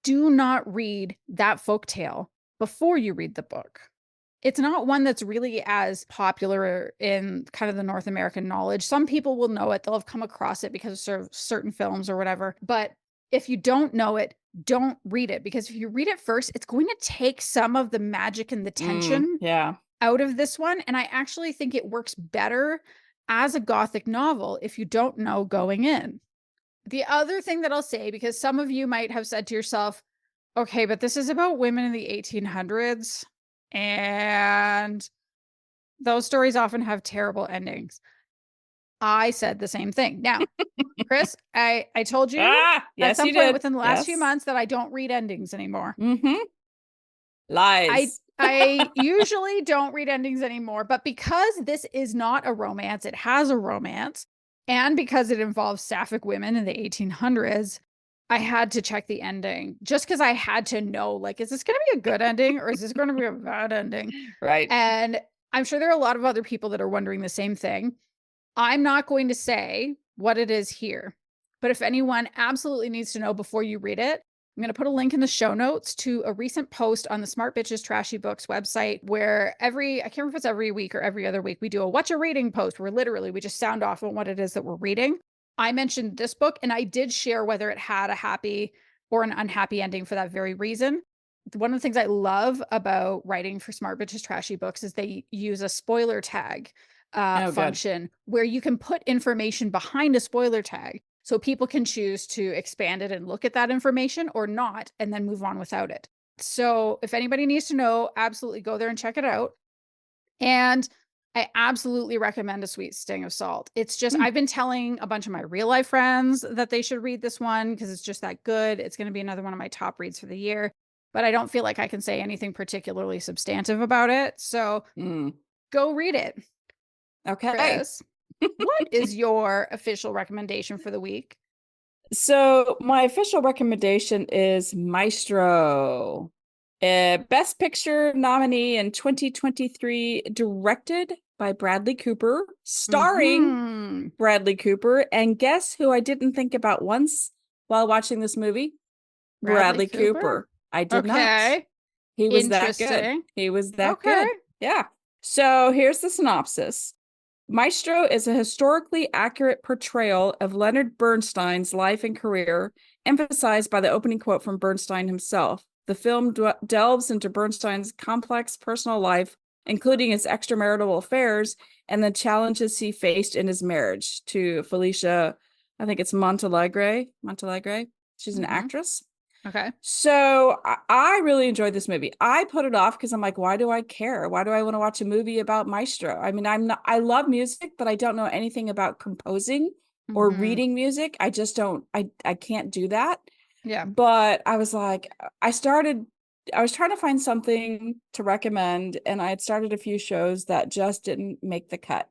Do not read that folk tale before you read the book. It's not one that's really as popular in kind of the North American knowledge. Some people will know it. They'll have come across it because of certain films or whatever. But if you don't know it, don't read it. Because if you read it first, it's going to take some of the magic and the tension out of this one. And I actually think it works better as a Gothic novel if you don't know going in. The other thing that I'll say, because some of you might have said to yourself, okay, but this is about women in the 1800s. And those stories often have terrible endings. I said the same thing. Now, Kris, I told you at some point within the last few months that I don't read endings anymore. Lies. I usually don't read endings anymore, but because this is not a romance, it has a romance, and because it involves sapphic women in the 1800s, I had to check the ending just because I had to know, like, is this going to be a good ending or is this going to be a bad ending? Right. And I'm sure there are a lot of other people that are wondering the same thing. I'm not going to say what it is here, but if anyone absolutely needs to know before you read it, I'm going to put a link in the show notes to a recent post on the Smart Bitches Trashy Books website where I can't remember if it's every week or every other week, we do a what you're reading post where literally we just sound off on what it is that we're reading. I mentioned this book and I did share whether it had a happy or an unhappy ending for that very reason. One of the things I love about writing for Smart Bitches Trashy Books is they use a spoiler tag function where you can put information behind a spoiler tag so people can choose to expand it and look at that information or not and then move on without it. So if anybody needs to know, absolutely go there and check it out. And I absolutely recommend A Sweet Sting of Salt. It's just, I've been telling a bunch of my real life friends that they should read this one because it's just that good. It's going to be another one of my top reads for the year, but I don't feel like I can say anything particularly substantive about it. So go read it. Okay. Kris, what is your official recommendation for the week? So my official recommendation is Maestro. Best Picture nominee in 2023, directed by Bradley Cooper, starring Bradley Cooper. And guess who I didn't think about once while watching this movie? Bradley Cooper. I did not. He was that good. He was that good. Yeah. So here's the synopsis. Maestro is a historically accurate portrayal of Leonard Bernstein's life and career, emphasized by the opening quote from Bernstein himself. The film delves into Bernstein's complex personal life, including his extramarital affairs and the challenges he faced in his marriage to Felicia, I think it's Montealegre. She's an actress. Okay. So I really enjoyed this movie. I put it off because I'm like, why do I care? Why do I want to watch a movie about Maestro? I mean, I love music, but I don't know anything about composing or reading music. I just don't, I can't do that. Yeah. But I was like, I was trying to find something to recommend, and I had started a few shows that just didn't make the cut.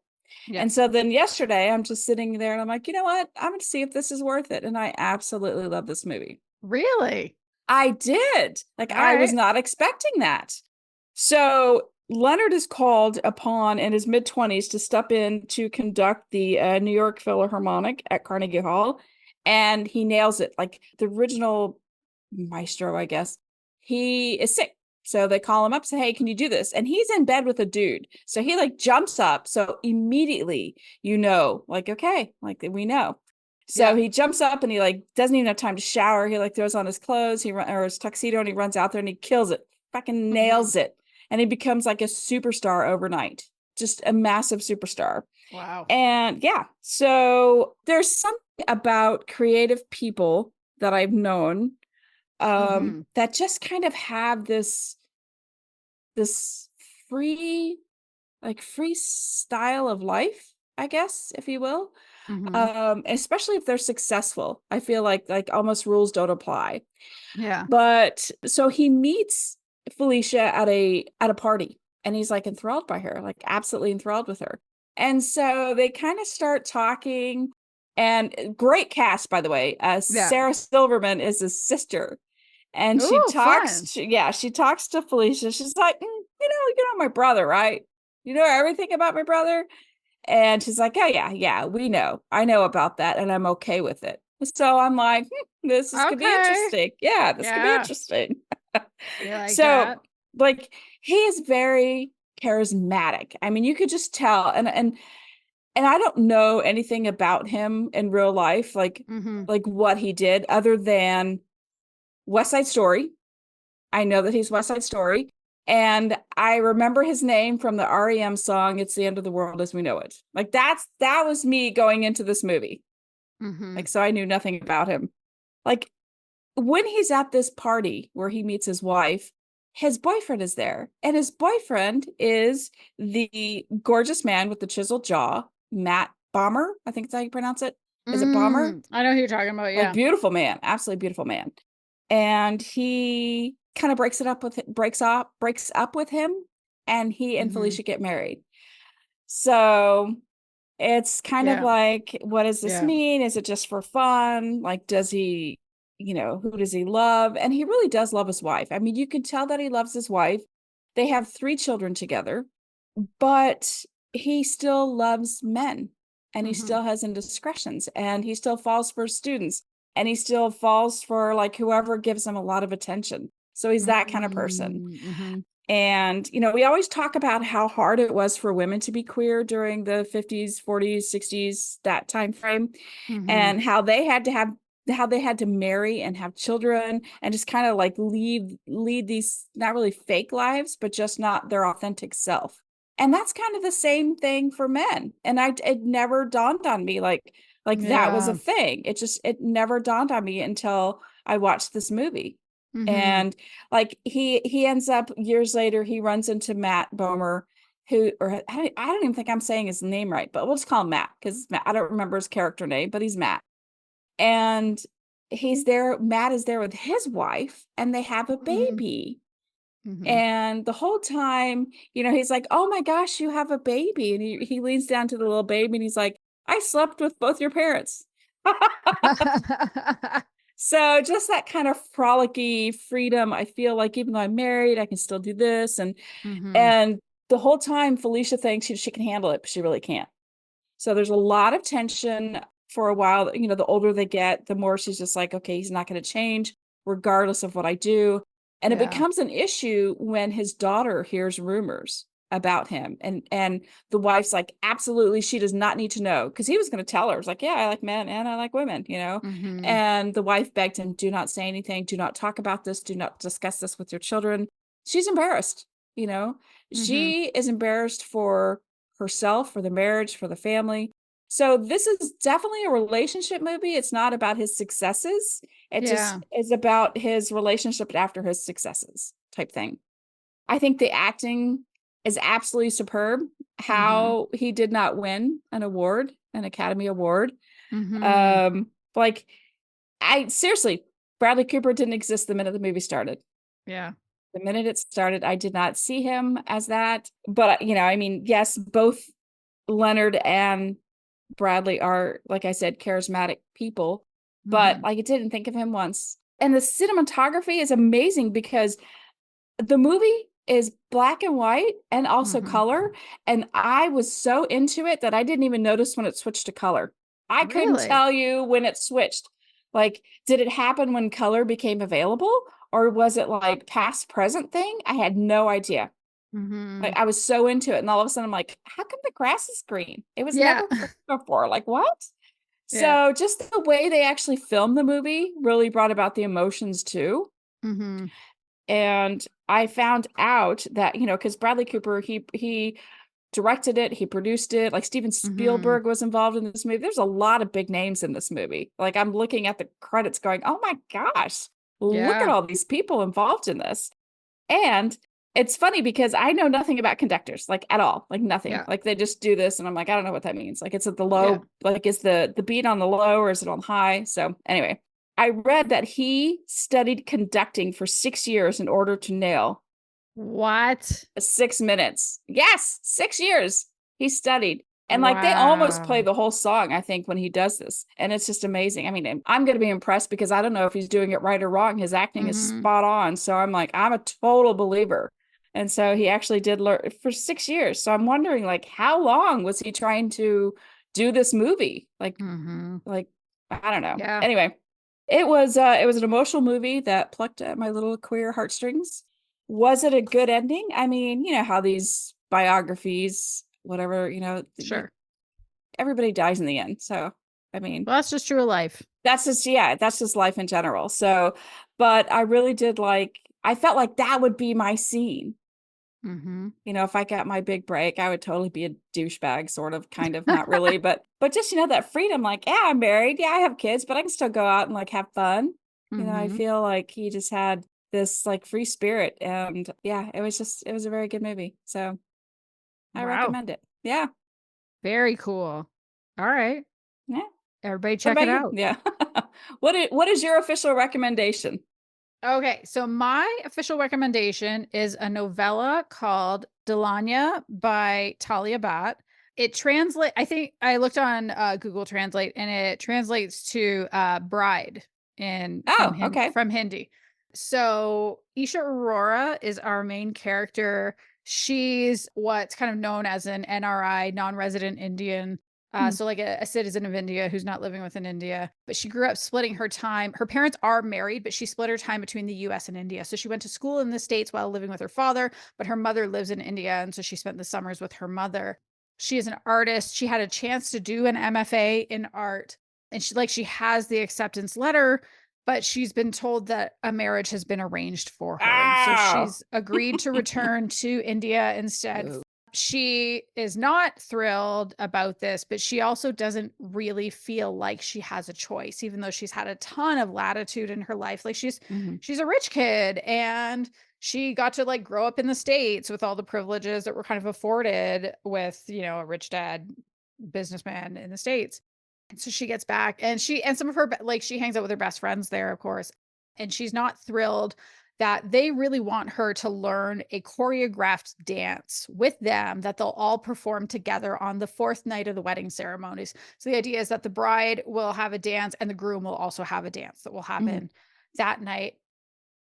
Yeah. And so then yesterday I'm just sitting there and I'm like, you know what? I'm going to see if this is worth it. And I absolutely love this movie. Really? I did. Like, I was not expecting that. So Leonard is called upon in his mid-20s to step in to conduct the New York Philharmonic at Carnegie Hall, and he nails it. Like the original Maestro, I guess, he is sick. So they call him up, say, hey, can you do this? And he's in bed with a dude. So he like jumps up. So immediately, like, okay, like we know. So he jumps up and he like doesn't even have time to shower. He like throws on his clothes, or his tuxedo, and he runs out there and he kills it, fucking nails it. And he becomes like a superstar overnight, just a massive superstar. Wow. And yeah, so there's something about creative people that I've known that just kind of have this free style of life, I guess, if you will. Especially if they're successful. I feel like almost rules don't apply. Yeah. But so he meets Felicia at a party, and he's like enthralled by her, like absolutely enthralled with her. And so they kind of start talking, and great cast, by the way. Sarah Silverman is his sister. And she talks she talks to Felicia. She's like, you know my brother, right? You know everything about my brother? And she's like, oh yeah, we know. I know about that, and I'm okay with it. So I'm like, this is could be interesting. Yeah, this could be interesting. Like so that? like he is very charismatic. I mean, you could just tell, and I don't know anything about him in real life, like what he did other than West Side Story. I know that he's West Side Story. And I remember his name from the REM song, It's the End of the World as We Know It. Like that was me going into this movie. Like, so I knew nothing about him. Like when he's at this party where he meets his wife, his boyfriend is there. And his boyfriend is the gorgeous man with the chiseled jaw, Matt Bomer. I think that's how you pronounce it. Is it Bomer? I know who you're talking about. Yeah. Like beautiful man, absolutely beautiful man. And he kind of breaks up with him, and he and Felicia get married. So it's kind of like, what does this mean? Is it just for fun? Like, does he, who does he love? And he really does love his wife. I mean, you can tell that he loves his wife. They have 3 children together, but he still loves men, and he still has indiscretions, and he still falls for students, and he still falls for like whoever gives him a lot of attention. So he's that kind of person. And, we always talk about how hard it was for women to be queer during the 50s, 40s, 60s, that time frame, and how they had to marry and have children and just kind of like lead these not really fake lives, but just not their authentic self. And that's kind of the same thing for men. And it never dawned on me like that was a thing. It never dawned on me until I watched this movie. And like he ends up years later, he runs into Matt Bomer, I don't even think I'm saying his name right, but we'll just call him Matt because I don't remember his character name, but he's Matt. And Matt is there with his wife, and they have a baby. And the whole time, he's like, oh my gosh, you have a baby. And he leans down to the little baby and he's like, I slept with both your parents. So just that kind of frolicky freedom. I feel like even though I'm married, I can still do this. And the whole time Felicia thinks she can handle it, but she really can't. So there's a lot of tension for a while. The older they get, the more she's just like, okay, he's not going to change regardless of what I do. And it becomes an issue when his daughter hears rumors about him. And the wife's like, absolutely, she does not need to know. Because he was going to tell her. It's like, yeah, I like men and I like women, And the wife begged him, do not say anything. Do not talk about this. Do not discuss this with your children. She's embarrassed, She is embarrassed for herself, for the marriage, for the family. So this is definitely a relationship movie. It's not about his successes. It just is about his relationship after his successes type thing. I think the acting is absolutely superb. How he did not win an Academy Award. Like seriously, Bradley Cooper didn't exist the minute the movie started. Yeah. The minute it started, I did not see him as that. But, yes, both Leonard and Bradley are, like I said, charismatic people, but I didn't think of him once. And the cinematography is amazing because the movie is black and white and also Mhm. color. And I was so into it that I didn't even notice when it switched to color. I couldn't Really? tell you when it switched. Like, did it happen when color became available? Or was it like past present thing? I had no idea. Like, Mhm. I was so into it. And all of a sudden I'm like, how come the grass is green? It was Yeah. never green before. Like, what? Yeah. So just the way they actually filmed the movie really brought about the emotions too. Mhm. And I found out that, because Bradley Cooper, he directed it, he produced it. Like Steven Mhm. Spielberg was involved in this movie. There's a lot of big names in this movie. Like I'm looking at the credits going, oh my gosh, look at Yeah. all these people involved in this. And it's funny because I know nothing about conductors, like at all, like nothing. Yeah. Like they just do this, and I'm like, I don't know what that means. Like it's at the Yeah. low, like is the beat on the low or is it on high? So anyway, I read that he studied conducting for 6 years in order to nail What? 6 minutes. Yes, 6 years he studied. And like they almost play Wow. the whole song, I think, when he does this. And it's just amazing. I mean, I'm going to be impressed because I don't know if he's doing it right or wrong. His acting is Mhm. spot on. So I'm like, I'm a total believer. And so he actually did learn for 6 years. So I'm wondering, like, how long was he trying to do this movie? Mhm. Like, I don't know. Yeah. Anyway, it was an emotional movie that plucked at my little queer heartstrings. Was it a good ending? I mean, you know how these biographies, whatever, Sure. everybody dies in the end. So, I mean, Well, that's just true of life. that's just, yeah, that's just life in general. So, but I really did like, I felt like that would be my scene. Mhm. If I got my big break, I would totally be a douchebag, sort of, kind of, not really, but just, that freedom, like, yeah, I'm married. Yeah, I have kids, but I can still go out and like have fun. I Mhm. feel like he just had this like free spirit. And yeah, it was a very good movie. So I Wow. recommend it. Yeah. Very cool. All right. Yeah. Everybody What check it about you? out. Yeah. What is your official recommendation? Okay, so my official recommendation is a novella called Dulhaniyaa by Talia Bhatt. It translate I think I looked on Google Translate and it translates to bride in Oh, okay. From Hindi. So Isha Aurora is our main character. She's what's kind of known as an NRI, non-resident Indian, Hmm. so like a citizen of India who's not living within India, but she grew up splitting her time. Her parents are married, but she split her time between the US and India. So she went to school in the States while living with her father, but her mother lives in India. And so she spent the summers with her mother. She is an artist. She had a chance to do an MFA in art, and she has the acceptance letter, but she's been told that a marriage has been arranged for her. And so Oh. she's agreed to return to India instead. Oh. She is not thrilled about this, but she also doesn't really feel like she has a choice, even though she's had a ton of latitude in her life. Like Mhm. she's a rich kid and she got to like grow up in the States with all the privileges that were kind of afforded with, a rich dad businessman in the States. And so she gets back and some of her like she hangs out with her best friends there, of course. And she's not thrilled that they really want her to learn a choreographed dance with them that they'll all perform together on the fourth night of the wedding ceremonies. So the idea is that the bride will have a dance and the groom will also have a dance that will Mhm. happen that night.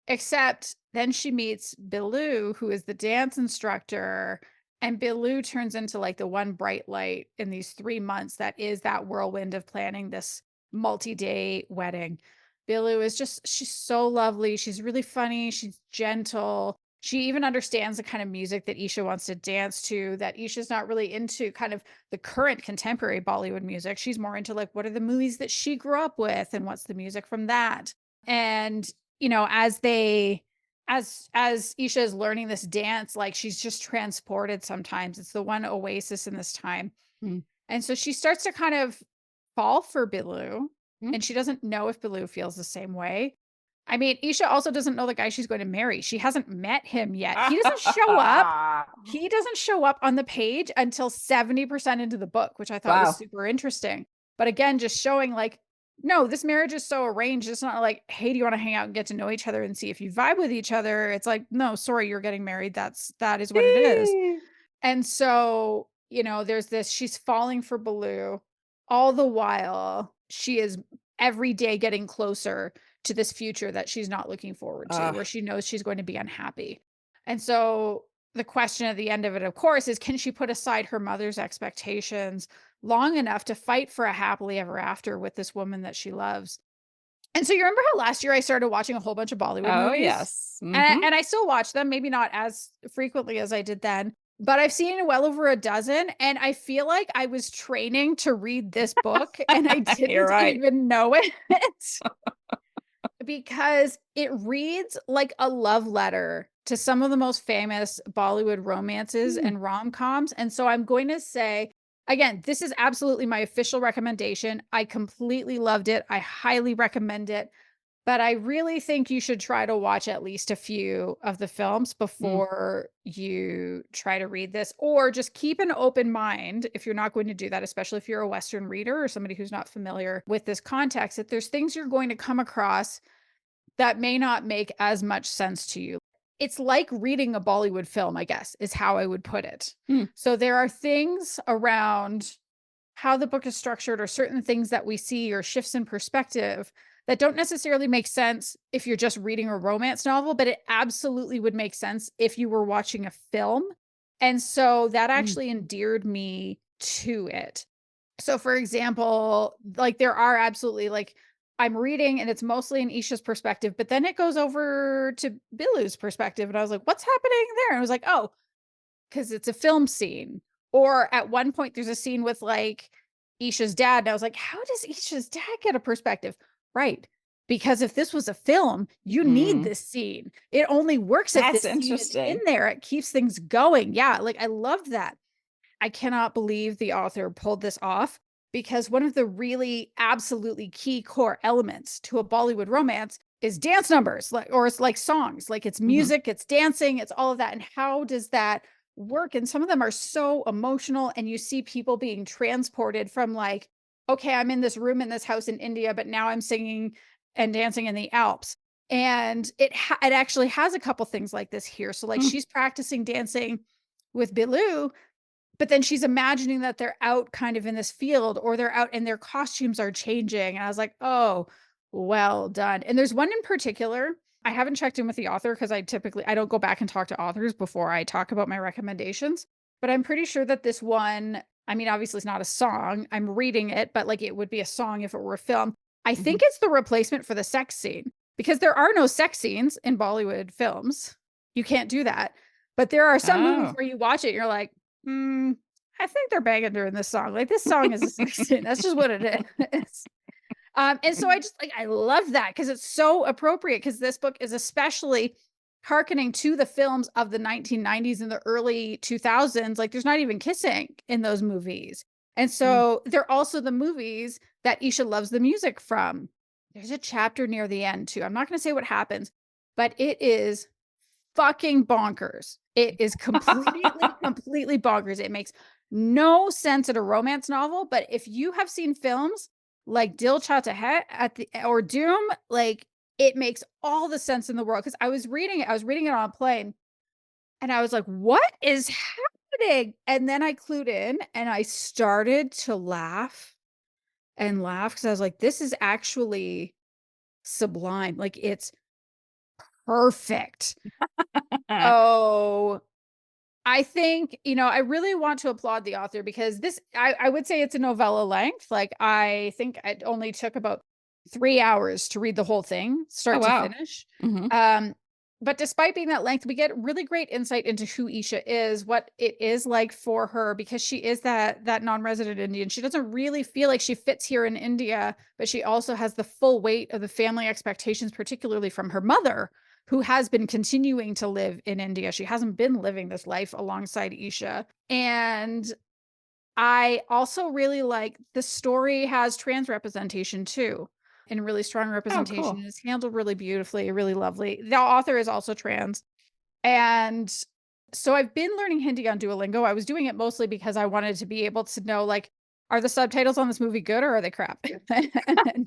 Except then she meets Billu, who is the dance instructor, and Billu turns into like the one bright light in these 3 months that is that whirlwind of planning this multi-day wedding. Billu is just she's so lovely, she's really funny, she's gentle. She even understands the kind of music that Isha wants to dance to, that Isha's not really into kind of the current contemporary Bollywood music. She's more into like what are the movies that she grew up with and what's the music from that. And as Isha is learning this dance, like she's just transported sometimes. It's the one oasis in this time. Mhm. And so she starts to kind of fall for Billu, Mhm. and she doesn't know if Billu feels the same way. I mean, Isha also doesn't know the guy she's going to marry. She hasn't met him yet. He doesn't show up. He doesn't show up on the page until 70% into the book, which I thought was Wow. super interesting. But again, just showing like, no, this marriage is so arranged. It's not like, hey, do you want to hang out and get to know each other and see if you vibe with each other? It's like, no, sorry, you're getting married. That is what it is. Eee. And so, there's this, she's falling for Baloo. All the while, she is every day getting closer to this future that she's not looking forward to, Ugh. where she knows she's going to be unhappy. And so the question at the end of it, of course, is can she put aside her mother's expectations long enough to fight for a happily ever after with this woman that she loves? And so you remember how last year I started watching a whole bunch of Bollywood Oh, movies? yes. And I still watch them, maybe not as frequently as I did then, but I've seen well over a dozen. And I feel like I was training to read this book and I You're didn't right. even know it because it reads like a love letter to some of the most famous Bollywood romances and rom-coms. And so I'm going to say, again, this is absolutely my official recommendation. I completely loved it. I highly recommend it. But I really think you should try to watch at least a few of the films before you try to read this, or just keep an open mind if you're not going to do that, especially if you're a Western reader or somebody who's not familiar with this context, that there's things you're going to come across that may not make as much sense to you. It's like reading a Bollywood film, I guess, is how I would put it. So there are things around how the book is structured or certain things that we see or shifts in perspective that don't necessarily make sense if you're just reading a romance novel, but it absolutely would make sense if you were watching a film. And so that actually endeared me to it. So for example, like there are absolutely like I'm reading and it's mostly in Isha's perspective, but then it goes over to Billu's perspective. And I was like, what's happening there? And I was like, oh, because it's a film scene. Or at one point, there's a scene with like Isha's dad. And I was like, how does Isha's dad get a perspective? Right. Because if this was a film, you need this scene. It only works if That's this scene is in interesting. there. It keeps things going. Yeah. Like I loved that. I cannot believe the author pulled this off because one of the really absolutely key core elements to a Bollywood romance is dance numbers, like, or it's like songs, like it's music, it's dancing, it's all of that. And how does that work? And some of them are so emotional, and you see people being transported from like, okay, I'm in this room in this house in India, but now I'm singing and dancing in the Alps. And it actually has a couple things like this here. So like she's practicing dancing with Billu, but then she's imagining that they're out kind of in this field, or they're out and their costumes are changing. And I was like, oh, well done. And there's one in particular. I haven't checked in with the author because I don't go back and talk to authors before I talk about my recommendations. But I'm pretty sure that this one, I mean, obviously it's not a song. I'm reading it, but like it would be a song if it were a film. I think it's the replacement for the sex scene because there are no sex scenes in Bollywood films. You can't do that. But there are some movies where you watch it, and you're like, I think they're banging during this song. Like this song is a sex scene. That's just what it is. And so I just like I love that because it's so appropriate because this book is especially hearkening to the films of the 1990s and the early 2000s. Like there's not even kissing in those movies. And so they're also the movies that Isha loves the music from. There's a chapter near the end too. I'm not going to say what happens, but it is fucking bonkers. It is completely bonkers. It makes no sense in a romance novel, but if you have seen films like Dil Chahta Hai or Doom, like it makes all the sense in the world. Because I was reading it on a plane, and I was like, "What is happening?" And then I clued in, and I started to laugh and laugh because I was like, "This is actually sublime. Like it's perfect." Oh, I think, I really want to applaud the author because I would say it's a novella length. Like, I think it only took about 3 hours to read the whole thing, Oh, start to wow. finish. But despite being that length, we get really great insight into who Isha is, what it is like for her, because she is that non-resident Indian. She doesn't really feel like she fits here in India, but she also has the full weight of the family expectations, particularly from her mother, who has been continuing to live in India. She hasn't been living this life alongside Isha. And I also really like the story has trans representation too, and really strong Oh, representation. cool. It's handled really beautifully, really lovely. The author is also trans. And so I've been learning Hindi on Duolingo. I was doing it mostly because I wanted to be able to know, like, are the subtitles on this movie good or are they crap? And,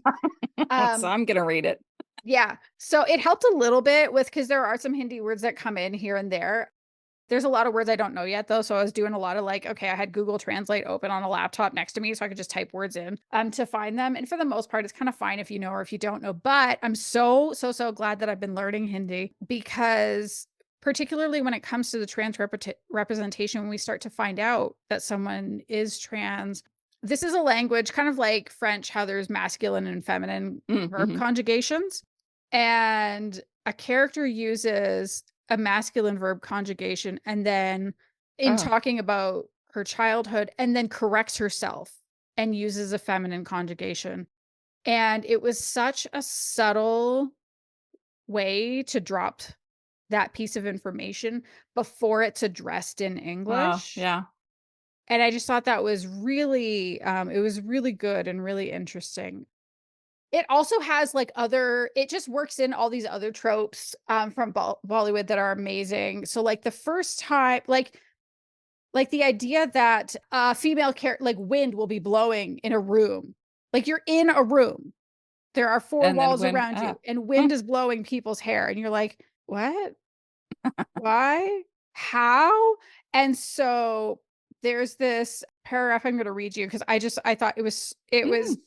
So I'm going to read it. yeah. So it helped a little bit because there are some Hindi words that come in here and there. There's a lot of words I don't know yet though. So I was doing a lot of like, okay, I had Google Translate open on a laptop next to me so I could just type words in to find them. And for the most part, it's kind of fine if you know or if you don't know. But I'm so glad that I've been learning Hindi because particularly when it comes to the trans representation, when we start to find out that someone is trans, this is a language kind of like French, how there's masculine and feminine verb conjugations. And a character uses a masculine verb conjugation and then in talking about her childhood and then corrects herself and uses a feminine conjugation. And it was such a subtle way to drop that piece of information before it's addressed in English. Yeah. And I just thought that was really, it was really good and really interesting. It also has like it just works in all these other tropes from Bollywood that are amazing. So like the first time, like the idea that a female character, like wind will be blowing in a room, like you're in a room. There are four walls around you and wind is blowing people's hair. And you're like, what? Why? How? And so there's this paragraph I'm going to read you because I thought it was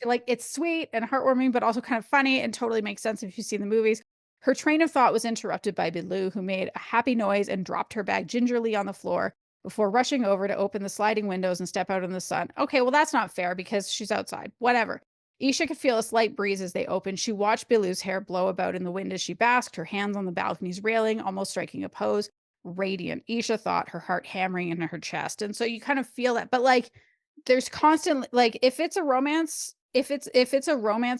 like, it's sweet and heartwarming, but also kind of funny and totally makes sense if you've seen the movies. Her train of thought was interrupted by Billu, who made a happy noise and dropped her bag gingerly on the floor before rushing over to open the sliding windows and step out in the sun. Okay, well, that's not fair because she's outside. Whatever. Esha could feel a slight breeze as they opened. She watched Billu's hair blow about in the wind as she basked, her hands on the balcony's railing, almost striking a pose. Radiant, Esha thought, her heart hammering in her chest. And so you kind of feel that. But like there's constantly, like, if it's a romance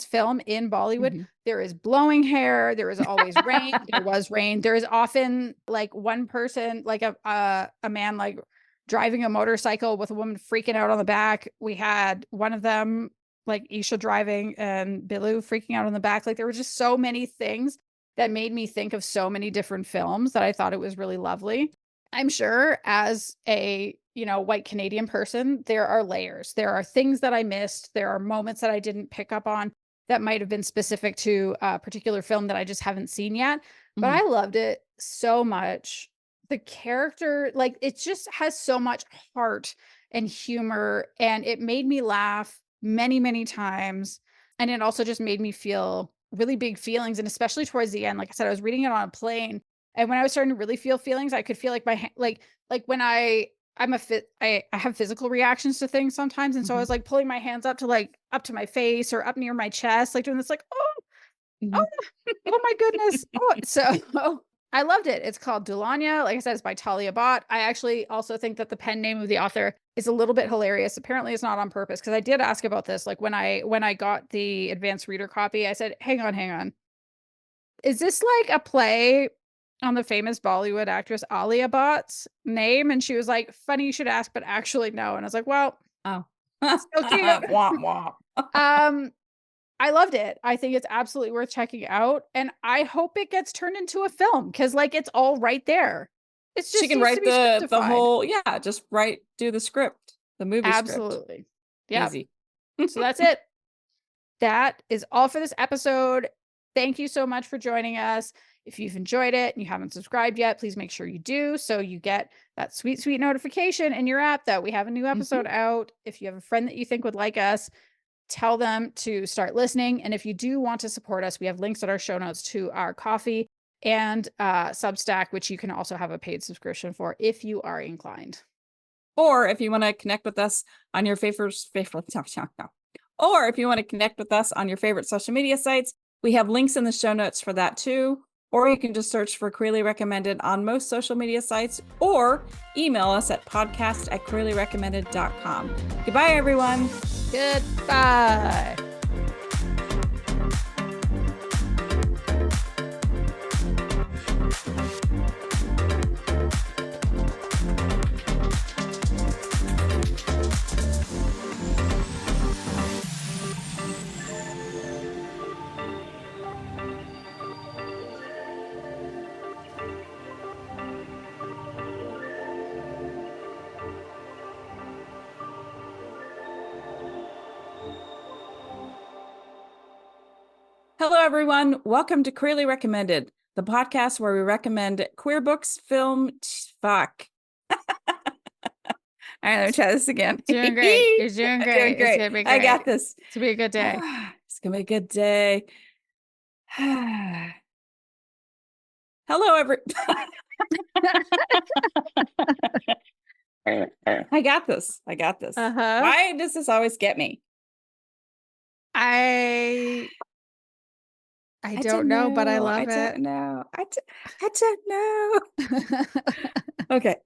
film in Bollywood, there is blowing hair, there is always rain, there was rain, there is often like one person, like a man like driving a motorcycle with a woman freaking out on the back. We had one of them, like Esha driving and Billu freaking out on the back. Like there were just so many things that made me think of so many different films that I thought it was really lovely. I'm sure as a, white Canadian person, there are layers. There are things that I missed. There are moments that I didn't pick up on that might have been specific to a particular film that I just haven't seen yet. But I loved it so much. The character, like, it just has so much heart and humor, and it made me laugh many, many times. And it also just made me feel really big feelings. And especially towards the end, like I said, I was reading it on a plane. And when I was starting to really feel feelings, I could feel like my, like when I have physical reactions to things sometimes. And so I was like pulling my hands up to my face or up near my chest, like doing this, like, oh my goodness. So I loved it. It's called Dulhaniyaa. Like I said, it's by Talia Bhatt. I actually also think that the pen name of the author is a little bit hilarious. Apparently it's not on purpose, because I did ask about this. Like when I got the advanced reader copy, I said, hang on. Is this like a play on the famous Bollywood actress Talia Bhatt's name? And she was like, funny you should ask, but actually no. And I was like, well, so cute. Womp womp. I loved it. I think it's absolutely worth checking out. And I hope it gets turned into a film, because like it's all right there. It's just, she can write the whole, just do the script, the movie absolutely. Yeah. Easy. So that's it. That is all for this episode. Thank you so much for joining us. If you've enjoyed it and you haven't subscribed yet, please make sure you do, so you get that sweet, sweet notification in your app that we have a new episode out. If you have a friend that you think would like us, tell them to start listening. And if you do want to support us, we have links in our show notes to our Coffee and Substack, which you can also have a paid subscription for if you are inclined. Or if you want to connect with us on your favorite or if you want to connect with us on your favorite social media sites, we have links in the show notes for that too. Or you can just search for Queerly Recommended on most social media sites, or email us at podcast@queerlyrecommended.com. Goodbye, everyone. Goodbye. Hello, everyone. Welcome to Queerly Recommended, the podcast where we recommend queer books, fuck. All right, let me try this again. Doing great. You're doing great. Doing great. It's gonna be great. I got this. It's gonna be a good day. It's gonna be a good day. Hello, I got this. I got this. Why does this always get me? I don't know, but I love it. I don't know. I don't know. Okay.